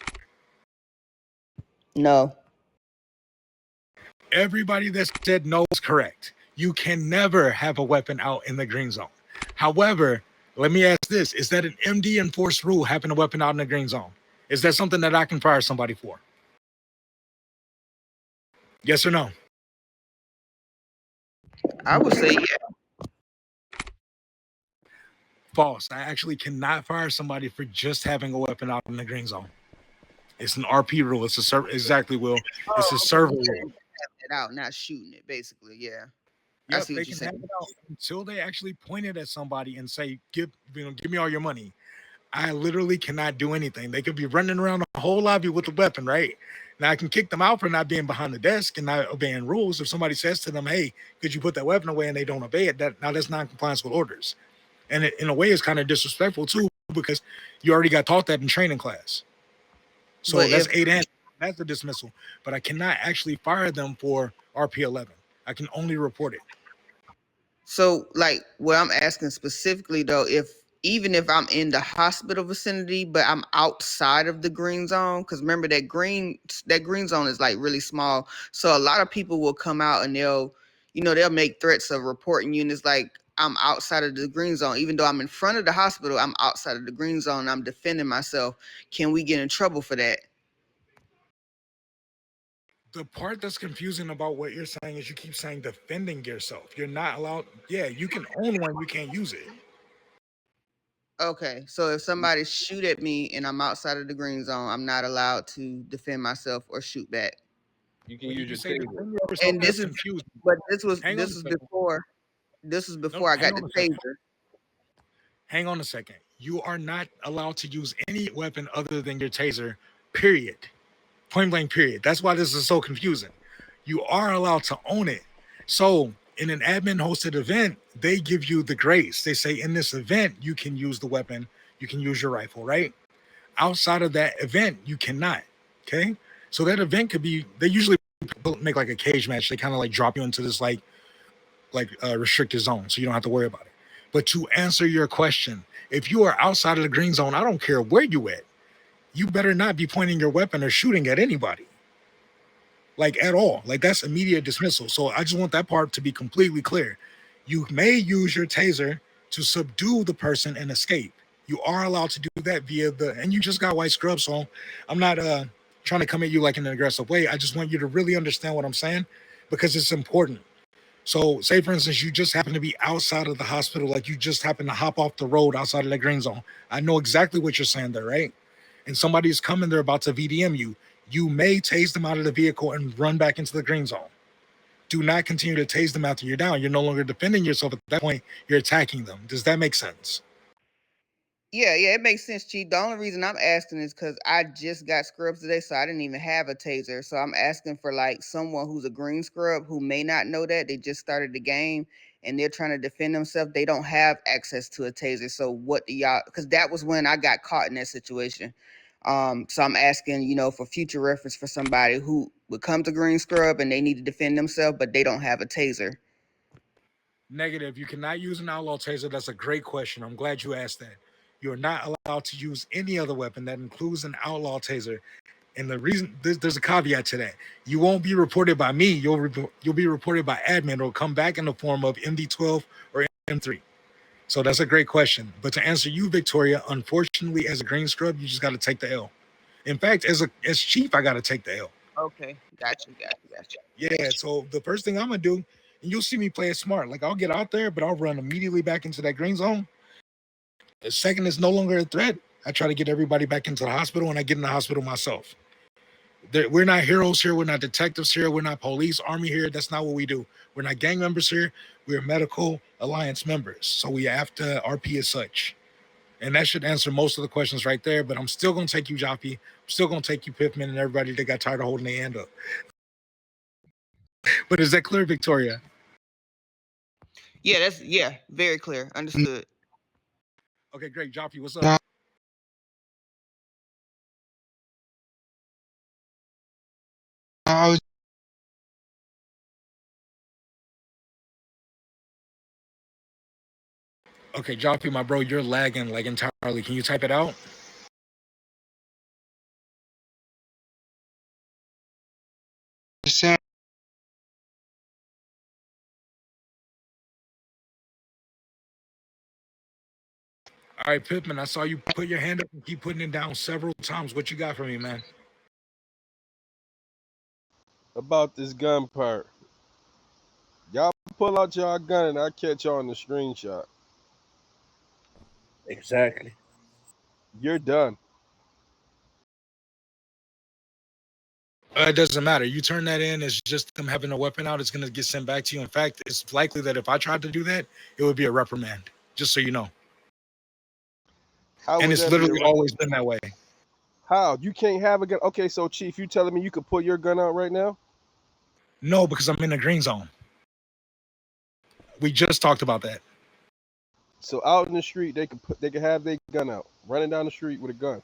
No. Everybody that said no is correct. You can never have a weapon out in the green zone. However, let me ask this. Is that an MD enforced rule, having a weapon out in the green zone? Is that something that I can fire somebody for? Yes or no? I would say yeah. False. I actually cannot fire somebody for just having a weapon out in the green zone. It's an RP rule. It's a server. Exactly, Will. It's a server rule. It out, not shooting it, basically. Yeah. I Yep, see they what you're can have saying. it out until they actually point it at somebody and say, give me all your money. I literally cannot do anything. They could be running around the whole lobby with a weapon, right? Now I can kick them out for not being behind the desk and not obeying rules. If somebody says to them, hey, could you put that weapon away, and they don't obey it, that's non-compliance with orders. And in a way, it's kind of disrespectful too, because you already got taught that in training class. So But that's if 8 and that's a dismissal. But I cannot actually fire them for RP11. I can only report it. So, like, what I'm asking specifically though, if even if I'm in the hospital vicinity, but I'm outside of the green zone. Because remember that green zone is like really small. So a lot of people will come out and they'll make threats of reporting you. And it's like, I'm outside of the green zone. Even though I'm in front of the hospital, I'm outside of the green zone. I'm defending myself. Can we get in trouble for that? The part that's confusing about what you're saying is you keep saying defending yourself. You're not allowed. Yeah, you can own one, you can't use it. Okay, so if somebody shoot at me and I'm outside of the green zone, I'm not allowed to defend myself or shoot back. You can When use you your say taser. defend yourself, And that's this is, confusing. but this was Hang on a second. before I hang got on the a second. taser. Hang on a second. You are not allowed to use any weapon other than your taser, period. Point blank, period. That's why this is so confusing. You are allowed to own it. So in an admin hosted event, they give you the grace. They say in this event, you can use the weapon, you can use your rifle, right? Outside of that event, you cannot. Okay. So that event could be, they usually make like a cage match. They kind of like drop you into this like restricted zone. So you don't have to worry about it. But to answer your question, if you are outside of the green zone, I don't care where you at, you better not be pointing your weapon or shooting at anybody. Like at all. Like that's immediate dismissal. So I just want that part to be completely clear. You may use your taser to subdue the person and escape. You are allowed to do that and you just got white scrubs, so I'm not trying to come at you like in an aggressive way. I just want you to really understand what I'm saying because it's important. So say for instance, you just happen to be outside of the hospital, like you just happen to hop off the road outside of that green zone. I know exactly what you're saying there, right? And somebody's coming, they're about to VDM you. You may tase them out of the vehicle and run back into the green zone. Do not continue to tase them after you're down. You're no longer defending yourself at that point. You're attacking them. Does that make sense? Yeah, it makes sense, Chief. The only reason I'm asking is because I just got scrubs today, so I didn't even have a taser. So I'm asking for like someone who's a green scrub who may not know that. They just started the game and they're trying to defend themselves. They don't have access to a taser. So what do y'all, because that was when I got caught in that situation. So I'm asking, for future reference for somebody who becomes a green scrub and they need to defend themselves, but they don't have a taser. Negative. You cannot use an outlaw taser. That's a great question. I'm glad you asked that. You're not allowed to use any other weapon that includes an outlaw taser. And the reason there's a caveat to that. You won't be reported by me. You'll be reported by admin. It'll come back in the form of MD12 or M3. So that's a great question. But to answer you, Victoria, unfortunately, as a green scrub, you just got to take the L. In fact, as chief, I got to take the L. Okay, gotcha. Yeah. So the first thing I'm gonna do, and you'll see me play it smart. Like I'll get out there, but I'll run immediately back into that green zone. The second it's no longer a threat, I try to get everybody back into the hospital, and I get in the hospital myself. We're not heroes here. We're not detectives here. We're not police, army here. That's not what we do. We're not gang members here. We're medical alliance members. So we have to RP as such. And that should answer most of the questions right there. But I'm still going to take you, Joppy. I'm still going to take you, Pittman, and everybody that got tired of holding their hand up. But is that clear, Victoria? Yeah, very clear. Understood. Okay, great. Joppy, what's up? I was Okay, Joppy, my bro, you're lagging like entirely. Can you type it out? saying. All right, Pittman, I saw you put your hand up and keep putting it down several times. What you got for me, man? About this gun part. Y'all pull out y'all gun and I'll catch y'all in the screenshot. Exactly. You're done. It doesn't matter. You turn that in, it's just them having a weapon out. It's going to get sent back to you. In fact, it's likely that if I tried to do that, it would be a reprimand, just so you know. And it's literally always been that way. How? You can't have a gun? Okay, so Chief, you telling me you could pull your gun out right now? No, because I'm in the green zone. We just talked about that. So out in the street, they can have their gun out, running down the street with a gun.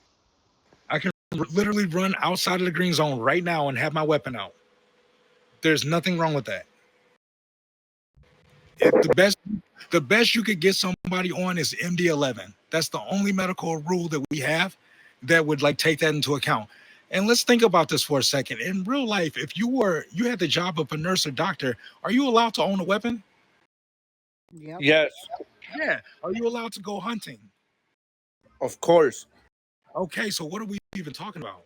I can literally run outside of the green zone right now and have my weapon out. There's nothing wrong with that. The best you could get somebody on is MD-11. That's the only medical rule that we have that would like take that into account. And let's think about this for a second. In real life, if you had the job of a nurse or doctor, are you allowed to own a weapon? Yep. Yes, Yeah. Are you allowed to go hunting? of course. Okay, so what are we even talking about?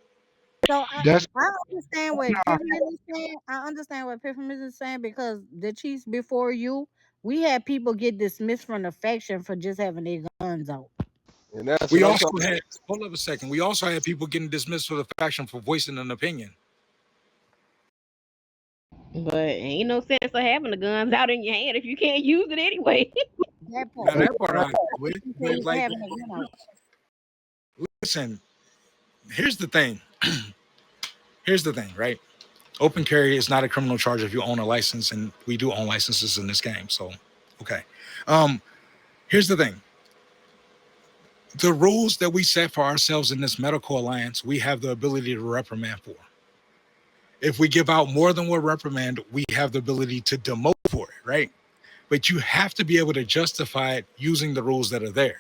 So That's I understand what nah, Epiphany is saying. I understand what Epiphany is saying because the chiefs before you, we had people get dismissed from the faction for just having their guns out. And that's We what I'm also talking. had hold up a second. We also had people getting dismissed for the faction for voicing an opinion. But ain't no sense of having the guns out in your hand if you can't use it anyway. That Now part. that part I agree with. You But say like, having a gun out. listen, here's the thing. Here's the thing, right? Open carry is not a criminal charge if you own a license, and we do own licenses in this game. So, okay. Here's the thing. The rules that we set for ourselves in this medical alliance, we have the ability to reprimand for. If we give out more than one reprimand, we have the ability to demote for it, right? But you have to be able to justify it using the rules that are there.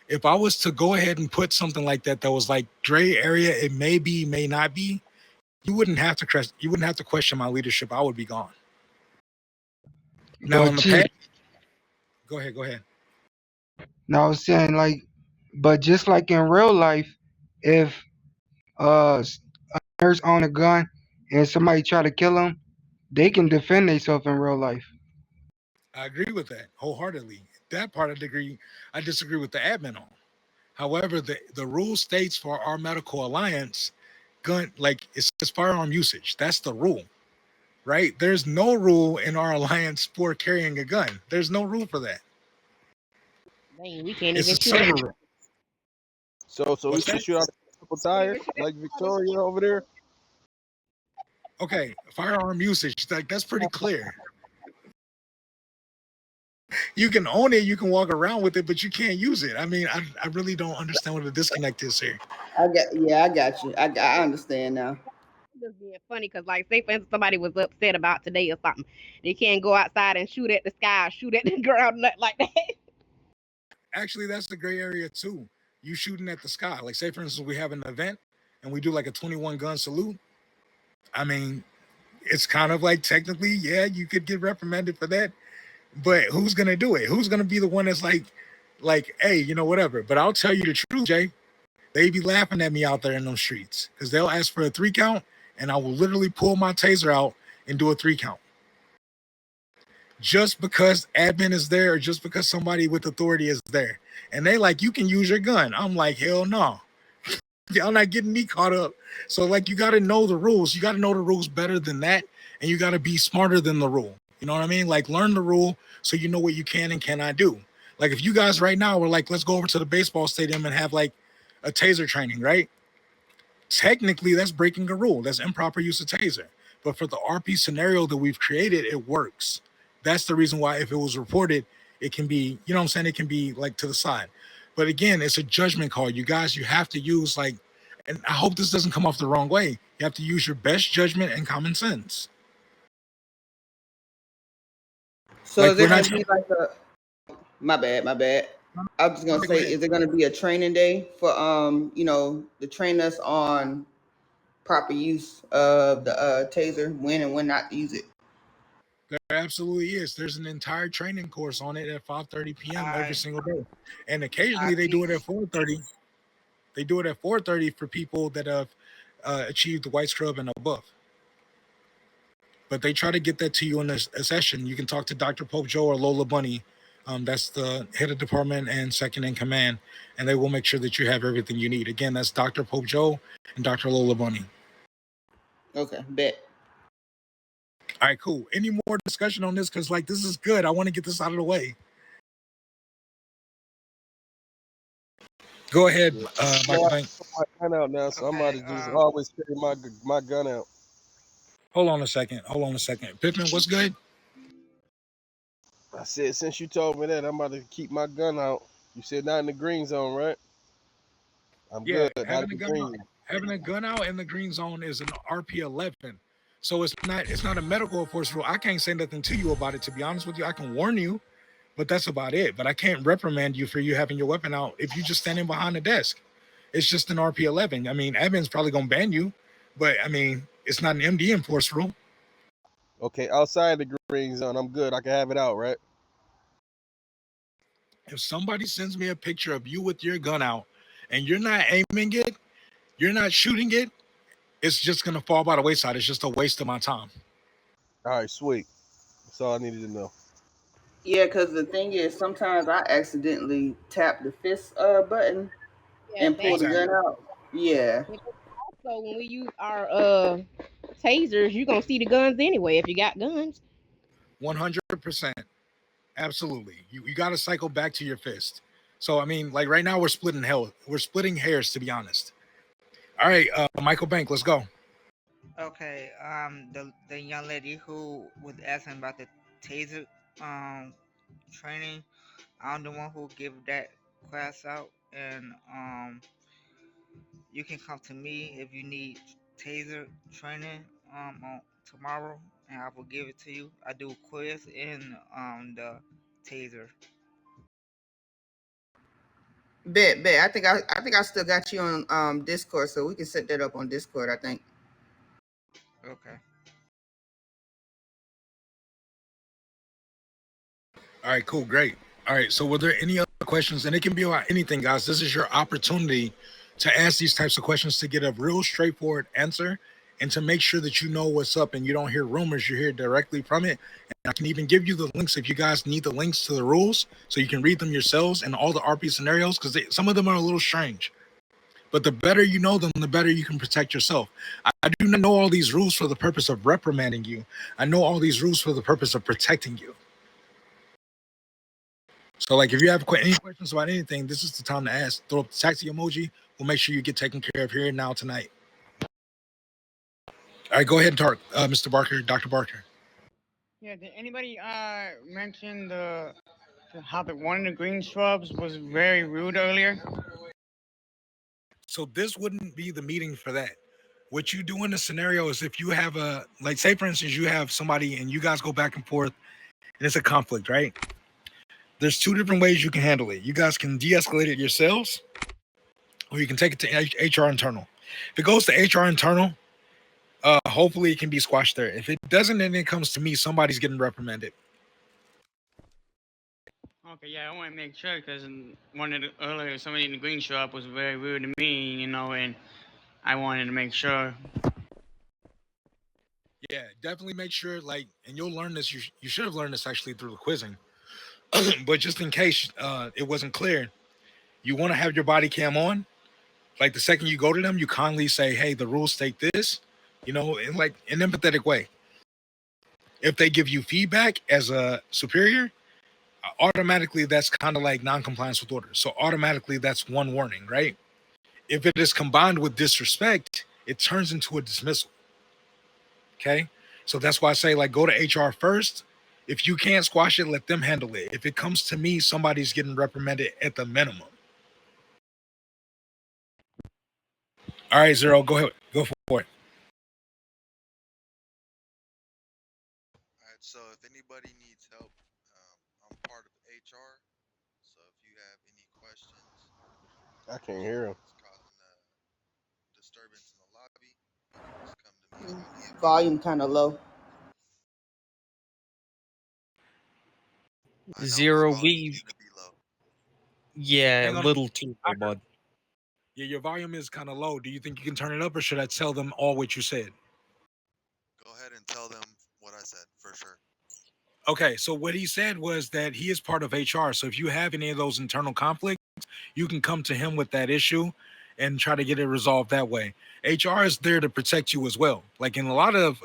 If I was to go ahead and put something like that was like gray area, it may be, may not be, you wouldn't have to question my leadership. I would be gone. Now but in the Chief, past, go ahead. now I was saying like, but just like in real life, if a nurse own a gun and somebody try to kill him, they can defend themselves in real life. I agree with that wholeheartedly. That part I disagree with the admin on. However, the rule states for our medical alliance, gun like it says firearm usage. That's the rule, right? There's no rule in our alliance for carrying a gun. There's no rule for that. Dang, we can't It's even a shoot at server. So we What's can that? shoot out a couple tires like Victoria over there. Okay, firearm usage. Like that's pretty clear. You can own it, you can walk around with it, but you can't use it. I mean, I really don't understand what the disconnect is here. I got you. I understand now. Just being funny because, like, say for instance, somebody was upset about today or something, they can't go outside and shoot at the sky, or shoot at the ground, nothing like that. Actually, that's the gray area too. You shooting at the sky. Like, say for instance, we have an event and we do like a 21 gun salute. I mean, it's kind of like technically, yeah, you could get reprimanded for that. But who's gonna do it? Who's gonna be the one that's like, hey, whatever. But I'll tell you the truth, Jay. They be laughing at me out there in those streets because they'll ask for a 3 count, and I will literally pull my taser out and do a 3 count. Just because admin is there, or just because somebody with authority is there, and they like, you can use your gun. I'm like, hell no. Y'all not getting me caught up. So like, you got to know the rules. You got to know the rules better than that, and you got to be smarter than the rule. You know what I mean? Like, learn the rule so you know what you can and cannot do. Like, if you guys right now were like, let's go over to the baseball stadium and have like a taser training, right? Technically, that's breaking a rule. That's improper use of taser. But for the RP scenario that we've created, it works. That's the reason why if it was reported, it can be, you know what I'm saying? It can be like to the side. But again, it's a judgment call. You guys, you have to use like, and I hope this doesn't come off the wrong way. You have to use your best judgment and common sense. So Like, is we're there not gonna be like a my bad. I was just gonna say, is there gonna be a training day for to train us on proper use of the taser, when and when not to use it? There absolutely is. There's an entire training course on it at 5:30 p.m. every single day. And occasionally they do it at 4:30. They do it at 4:30 for people that have achieved the white scrub and above. But they try to get that to you in a session. You can talk to Dr. Pope Joe or Lola Bunny. That's the head of department and second in command, and they will make sure that you have everything you need. Again, that's Dr. Pope Joe and Dr. Lola Bunny. Okay, bet. All right, cool. Any more discussion on this? Because like, this is good. I want to get this out of the way. Go ahead, Michael Bank. I got my gun out now, so I'm about to just always carry my gun out. Hold on a second. Pittman, what's good? I said, since you told me that, I'm about to keep my gun out. You said not in the green zone, right? I'm Yeah, good. Not having in a the gun out, green. having a gun out in the green zone is an RP 11. So it's not a medical enforcement rule. I can't say nothing to you about it. To be honest with you, I can warn you, but that's about it. But I can't reprimand you for you having your weapon out if you're just standing behind the desk. It's just an RP11. I mean, admin's probably gonna ban you, but I mean, it's not an MD enforced rule. Okay, outside the green zone, I'm good. I can have it out, right? If somebody sends me a picture of you with your gun out and you're not aiming it, you're not shooting it, it's just gonna fall by the wayside. It's just a waste of my time. All right, sweet. That's all I needed to know. Yeah, because the thing is, sometimes I accidentally tap the fist button and pull the gun out. Yeah. Also, when we use our tasers, you're gonna see the guns anyway if you got guns. 100%. Absolutely. You got to cycle back to your fist. So I mean, like right now we're splitting hairs, to be honest. All right, Michael Bank, let's go. Okay, the young lady who was asking about the taser training, I'm the one who give that class out, and you can come to me if you need taser training on tomorrow, and I will give it to you. I do a quiz in the taser. Bet. I think I still got you on Discord, so we can set that up on Discord, I think. Okay. All right, cool, great. All right, so were there any other questions? And it can be about anything, guys. This is your opportunity to ask these types of questions to get a real straightforward answer and to make sure that you know what's up and you don't hear rumors, you hear directly from it. And I can even give you the links if you guys need the links to the rules so you can read them yourselves and all the RP scenarios, because some of them are a little strange. But the better you know them, the better you can protect yourself. I do not know all these rules for the purpose of reprimanding you. I know all these rules for the purpose of protecting you. So, like, if you have any questions about anything, this is the time to ask. Throw up the taxi emoji. We'll make sure you get taken care of here and now tonight. All right, go ahead and talk, Mr. Barker, Dr. Barker. Yeah, did anybody mention how the one in the green shrubs was very rude earlier? So this wouldn't be the meeting for that. What you do in the scenario is if you have like, say for instance, you have somebody and you guys go back and forth and it's a conflict, right? There's two different ways you can handle it. You guys can de-escalate it yourselves, or you can take it to HR internal. If it goes to HR internal, hopefully it can be squashed there. If it doesn't, then it comes to me. Somebody's getting reprimanded. Okay, yeah, I want to make sure because earlier somebody in the green shop was very rude to me, and I wanted to make sure. Yeah, definitely make sure, like, and you'll learn this. You should have learned this actually through the quizzing. But just in case it wasn't clear, you want to have your body cam on. Like the second you go to them, you kindly say, "Hey, the rules state this," in like an empathetic way. If they give you feedback as a superior, automatically that's kind of like non-compliance with orders. So automatically that's one warning, right? If it is combined with disrespect, it turns into a dismissal. Okay, so that's why I say, like, go to HR first. If you can't squash it, let them handle it. If it comes to me, somebody's getting reprimanded at the minimum. All right, Zero, go ahead. Go for it. All right, so if anybody needs help, I'm part of HR. So if you have any questions, I can't hear him. it's causing a disturbance in the lobby, you can just come to me. Volume kind of low. Zero V. Yeah, Hang a on. little too low, bud. Yeah, your volume is kind of low. Do you think you can turn it up, or should I tell them all what you said? Go ahead and tell them what I said, for sure. Okay, so what he said was that he is part of HR. So if you have any of those internal conflicts, you can come to him with that issue and try to get it resolved that way. HR is there to protect you as well. Like in a lot of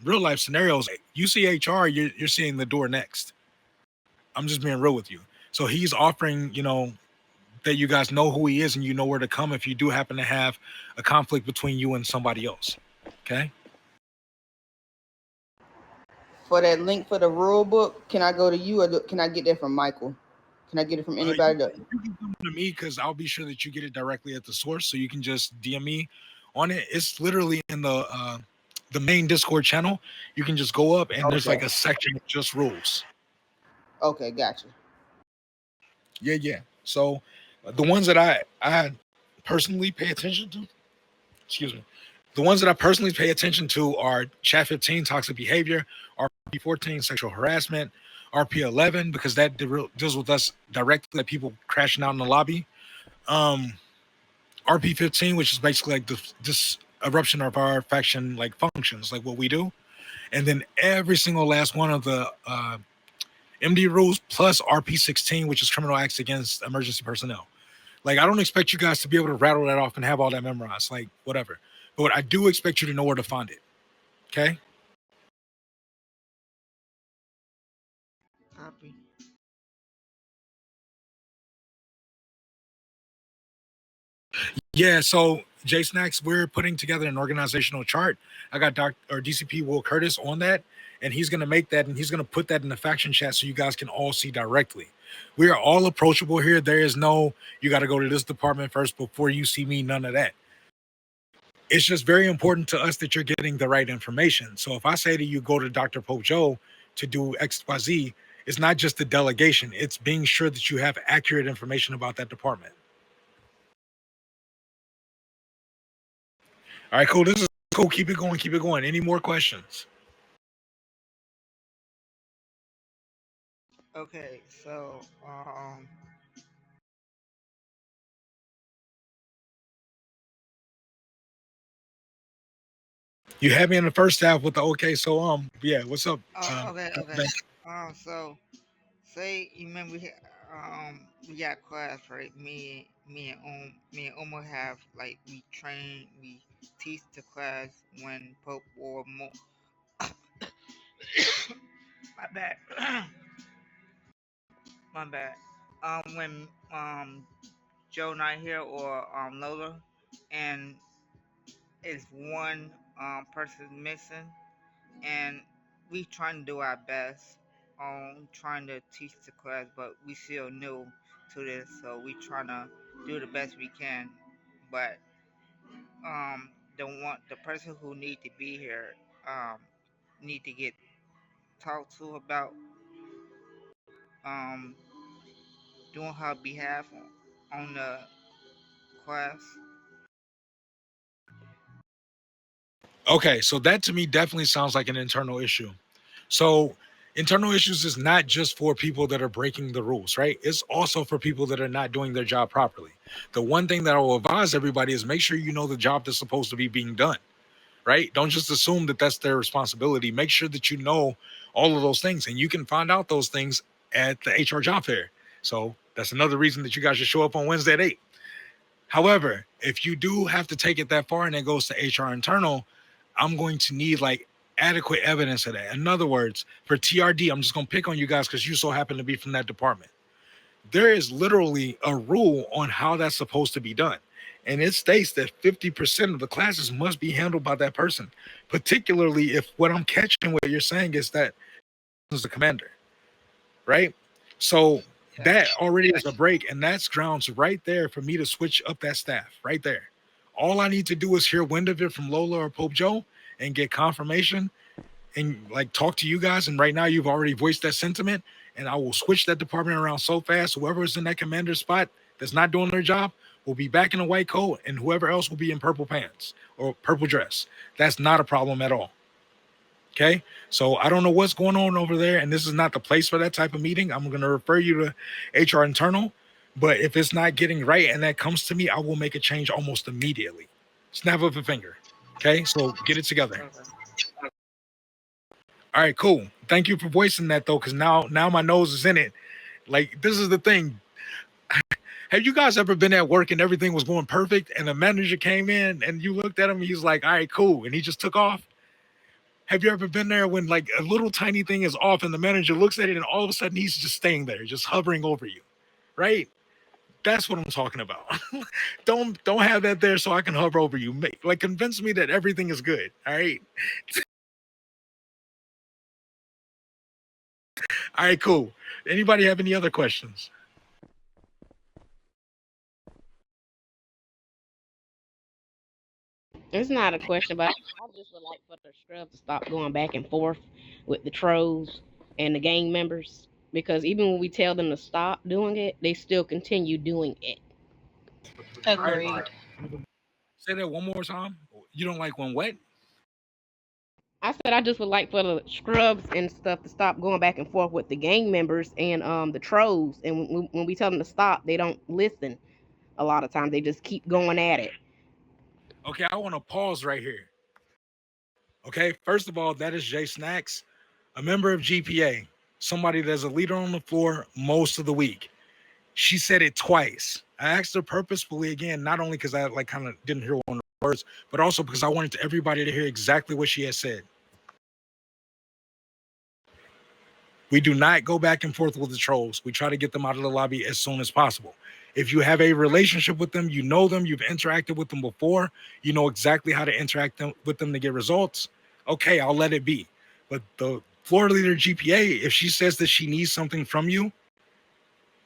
real life scenarios, you see HR, you're seeing the door next. I'm just being real with you. So he's offering, that you guys know who he is and you know where to come if you do happen to have a conflict between you and somebody else. Okay? For that link for the rule book, can I go to you or can I get that from Michael? Can I get it from anybody? You can come to me because I'll be sure that you get it directly at the source. So you can just DM me on it. It's literally in the the main Discord channel, you can just go up and there's like Okay. a section of just rules. Okay, gotcha. Yeah. So the ones that I personally pay attention to, excuse me, the ones that I personally pay attention to are Chat 15, toxic behavior, RP 14, sexual harassment, RP 11, because that deals with us directly, like people crashing out in the lobby. RP 15, which is basically like the disruption of our faction like functions, like what we do. And then every single last one of the MD rules plus RP 16, which is criminal acts against emergency personnel. Like, I don't expect you guys to be able to rattle that off and have all that memorized, like whatever. But I do expect you to know where to find it. Okay? Copy. Yeah, so J Snacks, we're putting together an organizational chart. I got DCP Will Curtis on that, and he's gonna make that and he's gonna put that in the faction chat so you guys can all see directly. We are all approachable here. There is no you got to go to this department first before you see me, none of that. It's just very important to us that you're getting the right information. So if I say to you, go to Dr. Pope Joe to do XYZ, it's not just the delegation, it's being sure that you have accurate information about that department. All right, cool. This is cool. Keep it going. Keep it going. Any more questions? Okay, so You had me in the first half with the okay. So yeah, what's up? okay. So say you remember we got class, right? Me and Omar have like we train, we teach the class when Pope or more. My bad. My bad. When Joe not here or Lola, and it's one person missing, and we trying to do our best on trying to teach the class, but we still new to this, so we trying to do the best we can. But the person who need to be here need to get talked to about um doing her behalf on the class. Okay, so that to me definitely sounds like an internal issue. So internal issues is not just for people that are breaking the rules, right? It's also for people that are not doing their job properly. The one thing that I will advise everybody is make sure you know the job that's supposed to be being done, right? Don't just assume that that's their responsibility. Make sure that you know all of those things, and you can find out those things at the HR job fair. So that's another reason that you guys should show up on Wednesday at 8. However, if you do have to take it that far and it goes to HR internal, I'm going to need like adequate evidence of that. In other words, for TRD, I'm just going to pick on you guys because you so happen to be from that department. There is literally a rule on how that's supposed to be done. And it states that 50% of the classes must be handled by that person, particularly if what I'm catching what you're saying is that is the commander, right? So that already is a break, and that's grounds right there for me to switch up that staff right there. All I need to do is hear wind of it from Lola or Pope Joe and get confirmation and like talk to you guys. And right now you've already voiced that sentiment, and I will switch that department around so fast. Whoever is in that commander spot that's not doing their job will be back in a white coat, and whoever else will be in purple pants or purple dress. That's not a problem at all. Okay, so I don't know what's going on over there, and this is not the place for that type of meeting. I'm going to refer you to HR internal, but if it's not getting right and that comes to me, I will make a change almost immediately. Snap of a finger. Okay, so get it together. All right, cool. Thank you for voicing that though, because now my nose is in it. Like, this is the thing. Have you guys ever been at work and everything was going perfect, and the manager came in and you looked at him, and he's like, "All right, cool," and he just took off? Have you ever been there when like a little tiny thing is off and the manager looks at it and all of a sudden he's just staying there, just hovering over you, right? That's what I'm talking about. Don't have that there so I can hover over you. Like, convince me that everything is good. All right. All right, cool. Anybody have any other questions? It's not a question, but I just would like for the scrub to stop going back and forth with the trolls and the gang members because even when we tell them to stop doing it, they still continue doing it. Agreed. Say that one more time. You don't like when what? I said I just would like for the scrubs and stuff to stop going back and forth with the gang members and the trolls. And when we tell them to stop, they don't listen. A lot of times they just keep going at it. Okay, I want to pause right here. Okay, first of all, that is Jay Snacks, a member of GPA, somebody that's a leader on the floor most of the week. She said it twice. I asked her purposefully again, not only because I like kind of didn't hear one of the words, but also because I wanted everybody to hear exactly what she had said. We do not go back and forth with the trolls. We try to get them out of the lobby as soon as possible. If you have a relationship with them, you know them, you've interacted with them before, you know exactly how to interact with them to get results, okay, I'll let it be. But the floor leader GPA, if she says that she needs something from you,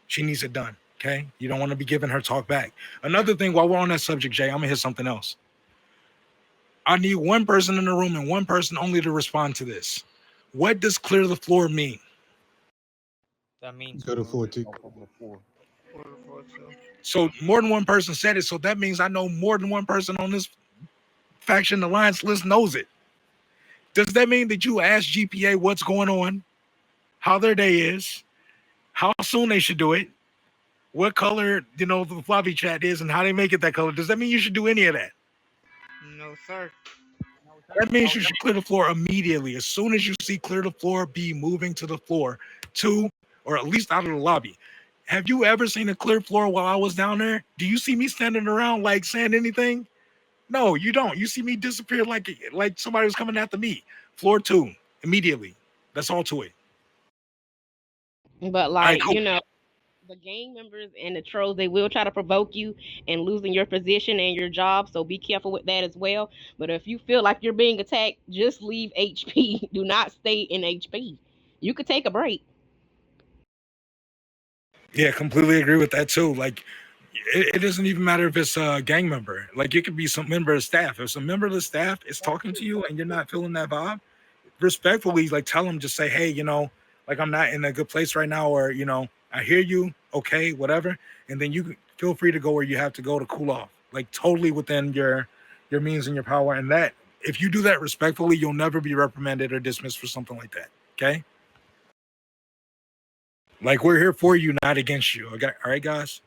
she needs it done, okay? You don't want to be giving her talk back. Another thing, while we're on that subject, Jay, I'm going to hit something else. I need one person in the room and one person only to respond to this. What does clear the floor mean? That means Go to floor two. So more than one person said it. So that means I know more than one person on this faction alliance list knows it. Does that mean that you ask GPA what's going on, how their day is, how soon they should do it, what color, the floppy chat is, and how they make it that color? Does that mean you should do any of that? No, sir. That means you should clear the floor immediately. As soon as you see clear the floor, be moving to the floor or at least out of the lobby. Have you ever seen a clear floor while I was down there? Do you see me standing around like saying anything? No, you don't. You see me disappear like somebody was coming after me. Floor 2, immediately. That's all to it. But Right, cool. the gang members and the trolls, they will try to provoke you and losing your position and your job. So be careful with that as well. But if you feel like you're being attacked, just leave HP. Do not stay in HP. You could take a break. Yeah, completely agree with that too. Like, it doesn't even matter if it's a gang member. Like, it could be some member of staff. If some member of the staff is talking to you and you're not feeling that vibe, respectfully, like, tell them, just say, hey, like, I'm not in a good place right now, or, I hear you, okay, whatever. And then you feel free to go where you have to go to cool off, like, totally within your means and your power. And that, if you do that respectfully, you'll never be reprimanded or dismissed for something like that, okay? Like, we're here for you, not against you. Okay, all right, guys?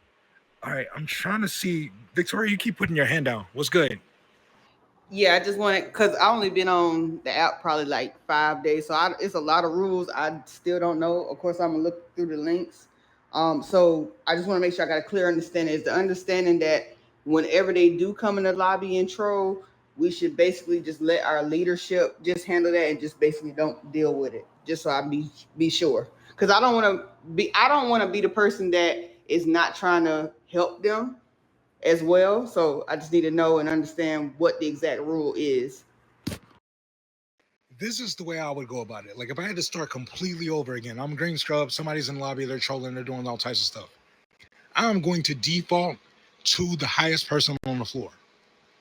All right, I'm trying to see. Victoria, you keep putting your hand down. What's good? Yeah, I just wanted, because I only been on the app probably like 5 days, so it's a lot of rules I still don't know. Of course, I'm gonna look through the links. So I just want to make sure I got a clear understanding. Is the understanding that whenever they do come in the lobby and troll, we should basically just let our leadership just handle that and just basically don't deal with it, just so I be sure. Because I don't want to be the person that is not trying to help them as well. So I just need to know and understand what the exact rule is. This is the way I would go about it. Like, if I had to start completely over again, I'm green scrub, somebody's in the lobby, they're trolling, they're doing all types of stuff. I'm going to default to the highest person on the floor.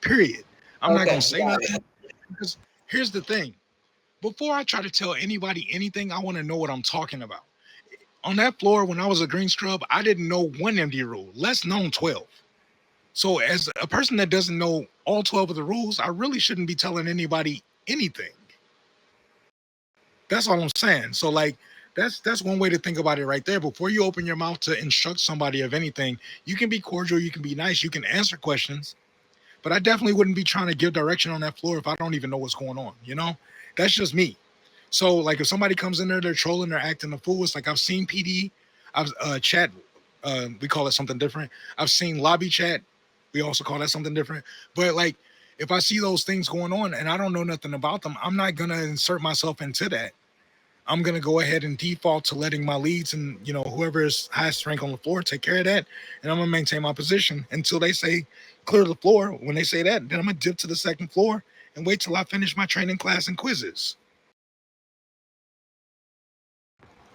Period. I'm not going to say nothing. Because here's the thing. Before I try to tell anybody anything, I want to know what I'm talking about. On that floor, when I was a green scrub, I didn't know one MD rule, less known 12. So as a person that doesn't know all 12 of the rules, I really shouldn't be telling anybody anything. That's all I'm saying. So, like, that's one way to think about it right there. Before you open your mouth to instruct somebody of anything, you can be cordial, you can be nice, you can answer questions, but I definitely wouldn't be trying to give direction on that floor if I don't even know what's going on, That's just me. So, like, if somebody comes in there, they're trolling, they're acting a fool, it's like I've seen PD, I've chat, we call it something different. I've seen lobby chat, we also call that something different. But, like, if I see those things going on and I don't know nothing about them, I'm not going to insert myself into that. I'm going to go ahead and default to letting my leads and, whoever is highest rank on the floor take care of that. And I'm going to maintain my position until they say clear the floor. When they say that, then I'm going to dip to the second floor and wait till I finish my training class and quizzes.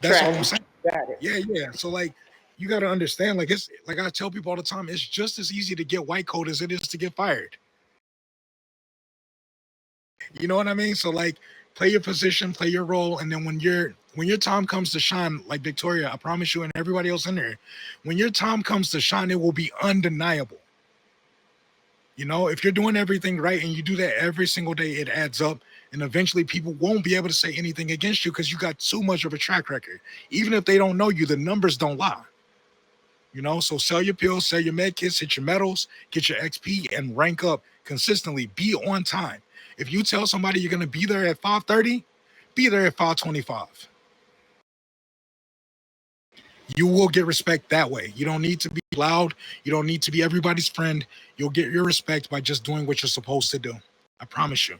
That's all I'm saying. Got it. Yeah. So, like, you got to understand, like, it's like I tell people all the time, it's just as easy to get white coat as it is to get fired. You know what I mean? So like, play your position, play your role, and then when your time comes to shine, like Victoria, I promise you, and everybody else in there, when your time comes to shine, it will be undeniable. You know, if you're doing everything right and you do that every single day, it adds up. And eventually people won't be able to say anything against you because you got too much of a track record. Even if they don't know you, the numbers don't lie. You know, so sell your pills, sell your med kits, hit your medals, get your XP, and rank up consistently. Be on time. If you tell somebody you're going to be there at 5:30, be there at 5:25. You will get respect that way. You don't need to be loud. You don't need to be everybody's friend. You'll get your respect by just doing what you're supposed to do. I promise you.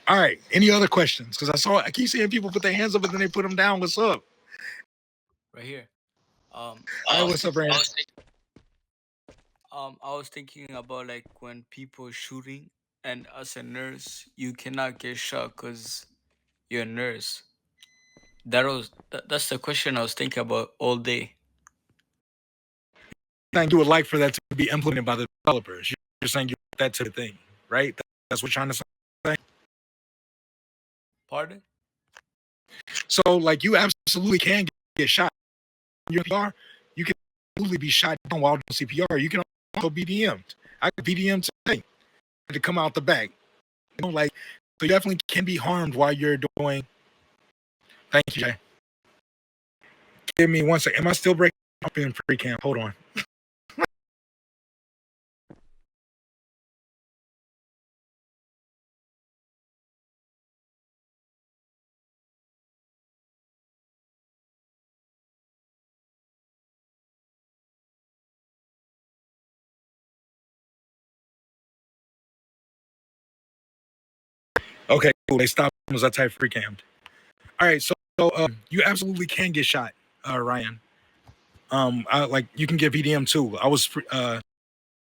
All right. Any other questions? Because I keep seeing people put their hands up and then they put them down. What's up? Right here. All right. What's up, Rand? I was thinking about like when people shooting, and as a nurse, you cannot get shot because you're a nurse. That's the question I was thinking about all day. Think you would like for that to be implemented by the developers? You're saying you want that to the thing, right? That's what you're trying to say. Pardon? So, like, you absolutely can get shot. You're CPR, you can absolutely be shot down while doing CPR. You can also be BDM'd. I got BDM today to come out the back. You know, like, so you definitely can be harmed while you're doing. Thank you, Jay. Give me 1 second. Am I still breaking up in pre-camp? Hold on. Okay, cool. They stopped as I type free cammed. All right, so you absolutely can get shot, Ryan. I like you can get VDM too. I was